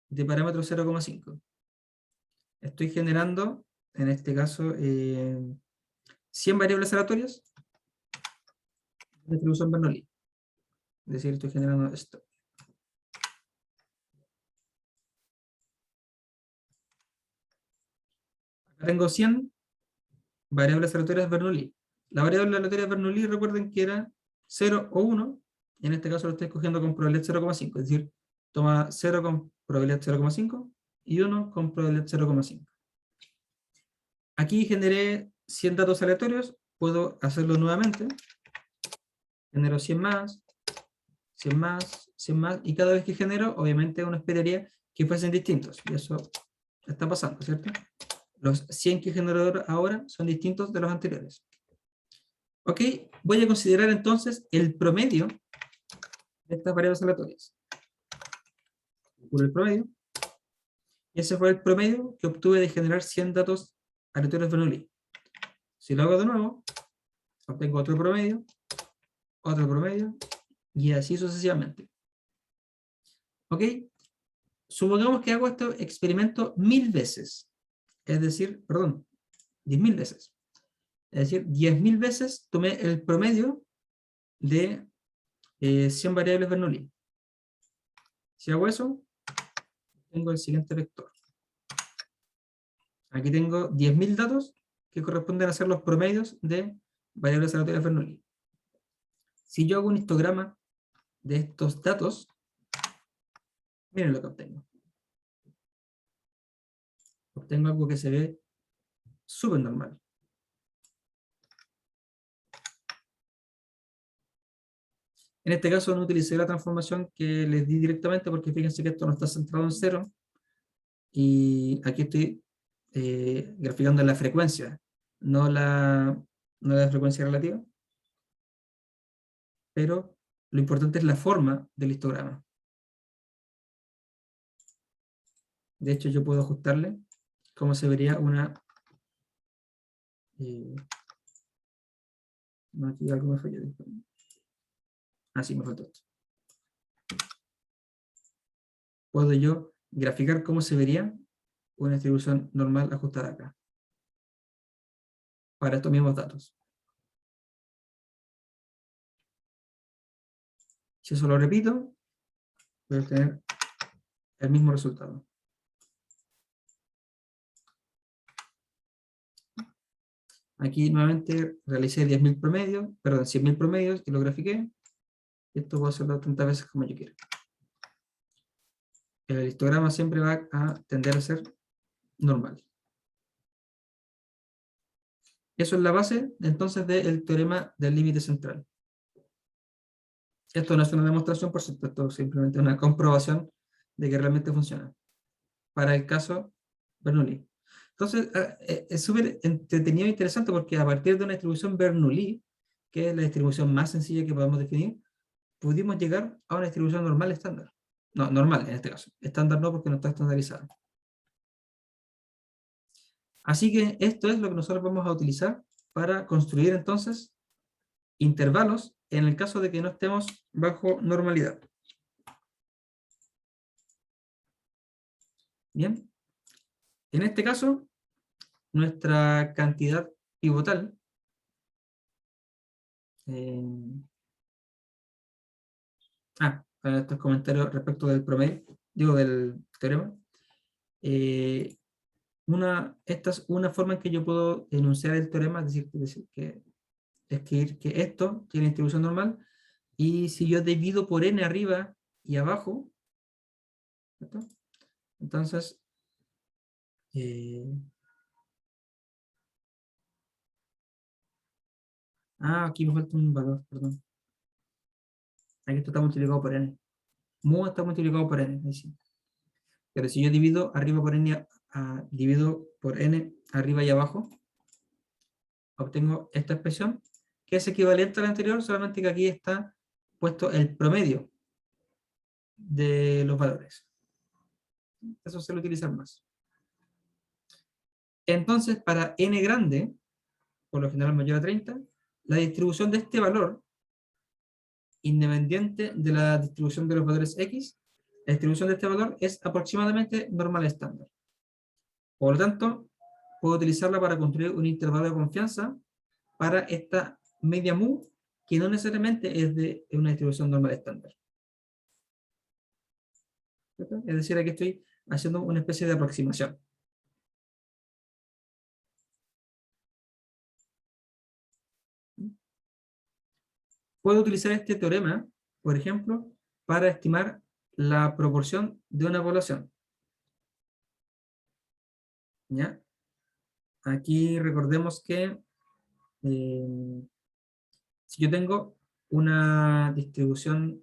de parámetro 0,5. Estoy generando, en este caso, 100 variables aleatorias de distribución Bernoulli. Es decir, estoy generando esto. Acá tengo 100 variables aleatorias Bernoulli. La variable aleatoria Bernoulli, recuerden que era 0 o 1, y en este caso lo estoy escogiendo con probabilidad 0,5, es decir, toma 0 con probabilidad 0,5 y 1 con probabilidad 0,5. Aquí generé 100 datos aleatorios, puedo hacerlo nuevamente, genero 100 más, 100 más, 100 más, y cada vez que genero, obviamente uno esperaría que fuesen distintos, y eso está pasando, ¿cierto? Los 100 que genero ahora son distintos de los anteriores. Ok, voy a considerar entonces el promedio de estas variables aleatorias. Por el promedio, y ese fue el promedio que obtuve de generar 100 datos aleatorios Bernoulli. Si lo hago de nuevo, obtengo otro promedio, y así sucesivamente. ¿Ok? Supongamos que hago este experimento 1000 veces. Es decir, perdón, 10.000 veces. Es decir, 10.000 veces tomé el promedio de 100 variables Bernoulli. Si hago eso, tengo el siguiente vector. Aquí tengo 10.000 datos que corresponden a ser los promedios de variables aleatorias Bernoulli. Si yo hago un histograma de estos datos, miren lo que obtengo. Obtengo algo que se ve súper normal. En este caso no utilicé la transformación que les di directamente porque fíjense que esto no está centrado en 0 y aquí estoy graficando la frecuencia, no la frecuencia relativa, pero lo importante es la forma del histograma. De hecho, yo puedo ajustarle cómo se vería una... no, aquí algo me falló. Sí, me faltó esto. Puedo yo graficar cómo se vería una distribución normal ajustada acá, para estos mismos datos. Si eso lo repito, voy a obtener el mismo resultado. Aquí nuevamente realicé 10.000 promedios, perdón, 100.000 promedios y lo grafiqué. Esto puedo hacerlo tantas veces como yo quiera. El histograma siempre va a tender a ser normal. Eso es la base entonces del teorema del límite central. Esto no es una demostración, por cierto, esto es simplemente una comprobación de que realmente funciona. Para el caso Bernoulli. Entonces, es súper entretenido e interesante porque a partir de una distribución Bernoulli, que es la distribución más sencilla que podemos definir, pudimos llegar a una distribución normal estándar. No, normal en este caso. Estándar no porque no está estandarizada. Así que esto es lo que nosotros vamos a utilizar para construir entonces intervalos en el caso de que no estemos bajo normalidad. Bien. En este caso, nuestra cantidad pivotal estos comentarios respecto del promedio, digo del teorema. Esta es una forma en que yo puedo enunciar el teorema, es decir que escribir que esto tiene distribución normal, y si yo divido por n arriba y abajo, ¿cierto? Entonces, aquí me falta un valor, perdón. Aquí esto está multiplicado por n. Mu está multiplicado por n, ahí sí. Pero si yo divido arriba por n, divido por n arriba y abajo, obtengo esta expresión, que es equivalente a la anterior, solamente que aquí está puesto el promedio de los valores. Eso se lo utilizan más. Entonces, para n grande, por lo general mayor a 30, la distribución de este valor, independiente de la distribución de los valores x, la distribución de este valor es aproximadamente normal estándar. Por lo tanto, puedo utilizarla para construir un intervalo de confianza para esta media mu, que no necesariamente es de una distribución normal estándar. ¿Cierto? Es decir, aquí estoy haciendo una especie de aproximación. Puedo utilizar este teorema, por ejemplo, para estimar la proporción de una población. ¿Ya? Aquí recordemos que si yo tengo una distribución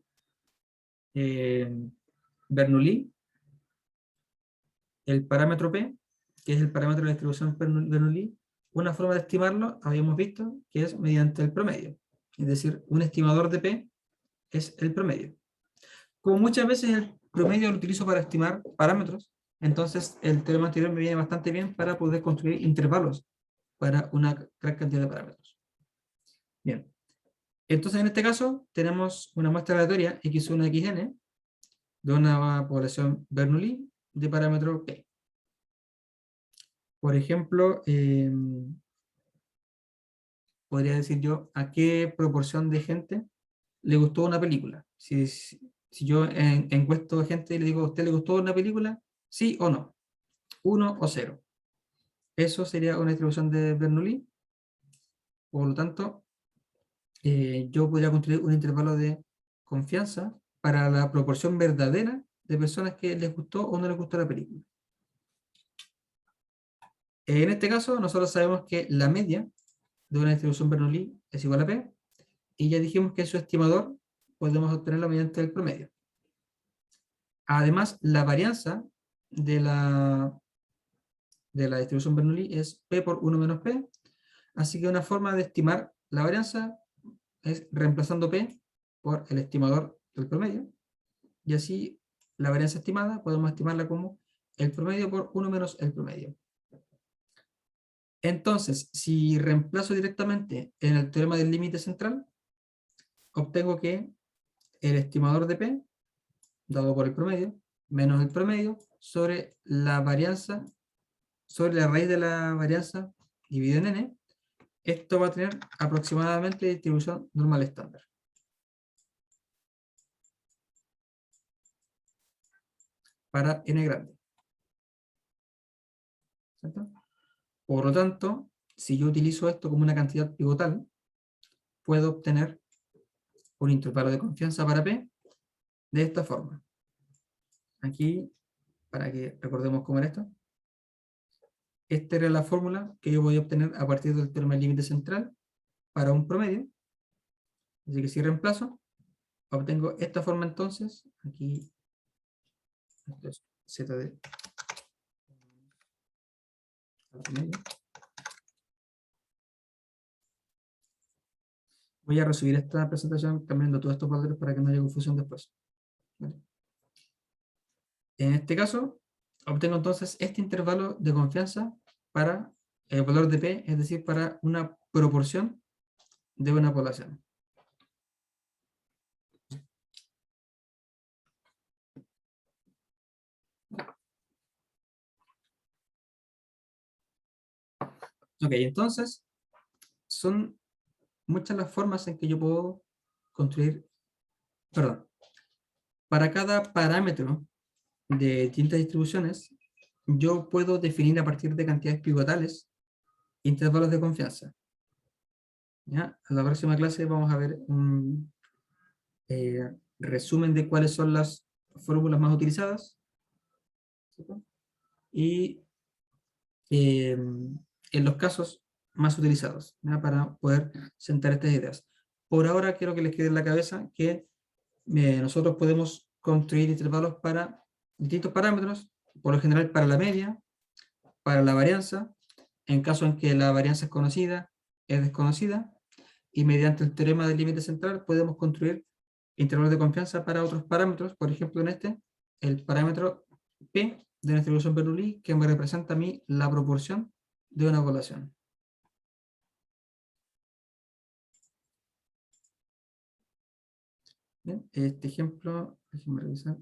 Bernoulli, el parámetro P, que es el parámetro de la distribución Bernoulli, una forma de estimarlo, habíamos visto, que es mediante el promedio. Es decir, un estimador de P es el promedio. Como muchas veces el promedio lo utilizo para estimar parámetros, entonces el teorema anterior me viene bastante bien para poder construir intervalos para una gran cantidad de parámetros. Bien. Entonces, en este caso, tenemos una muestra aleatoria x1, xn, de una población Bernoulli de parámetro P. Por ejemplo, podría decir yo a qué proporción de gente le gustó una película. Si yo encuesto a gente y le digo, ¿a usted le gustó una película? ¿Sí o no? 1 o 0. Eso sería una distribución de Bernoulli. Por lo tanto, yo podría construir un intervalo de confianza para la proporción verdadera de personas que les gustó o no les gustó la película. En este caso, nosotros sabemos que la media de una distribución Bernoulli es igual a P, y ya dijimos que su estimador podemos obtenerlo mediante el promedio. Además, la varianza de la distribución Bernoulli es P por 1 menos P, así que una forma de estimar la varianza es reemplazando P por el estimador del promedio, y así la varianza estimada podemos estimarla como el promedio por 1 menos el promedio. Entonces, si reemplazo directamente en el teorema del límite central, obtengo que el estimador de P, dado por el promedio, menos el promedio, sobre la varianza, sobre la raíz de la varianza dividido en n, esto va a tener aproximadamente distribución normal estándar. Para n grande. ¿Cierto? Por lo tanto, si yo utilizo esto como una cantidad pivotal, puedo obtener un intervalo de confianza para P de esta forma. Aquí, para que recordemos cómo era esto, esta era la fórmula que yo voy a obtener a partir del teorema del límite central para un promedio. Así que si reemplazo, obtengo esta forma entonces. Aquí, esto es z de promedio. Voy a resubir esta presentación cambiando todos estos valores para que no haya confusión después. ¿Vale? En este caso, obtengo entonces este intervalo de confianza para el valor de P, es decir, para una proporción de una población. Ok, entonces, son muchas las formas en que yo puedo construir, perdón, para cada parámetro de distintas distribuciones, yo puedo definir a partir de cantidades pivotales intervalos de confianza. ¿Ya? En la próxima clase vamos a ver un resumen de cuáles son las fórmulas más utilizadas, ¿cierto? Y en los casos más utilizados, ¿ya? Para poder sentar estas ideas. Por ahora quiero que les quede en la cabeza que nosotros podemos construir intervalos para distintos parámetros, por lo general para la media, para la varianza, en caso en que la varianza es conocida, es desconocida, y mediante el teorema del límite central podemos construir intervalos de confianza para otros parámetros, por ejemplo en este, el parámetro P de la distribución Bernoulli, que me representa a mí la proporción de una población. Bien, este ejemplo, déjenme revisar.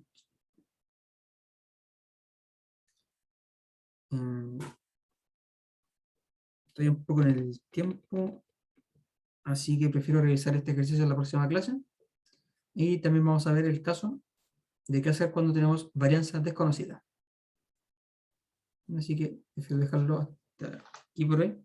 Estoy un poco en el tiempo, así que prefiero revisar este ejercicio en la próxima clase. Y también vamos a ver el caso de qué hacer cuando tenemos varianzas desconocidas. Así que prefiero dejarlo hasta aquí por hoy.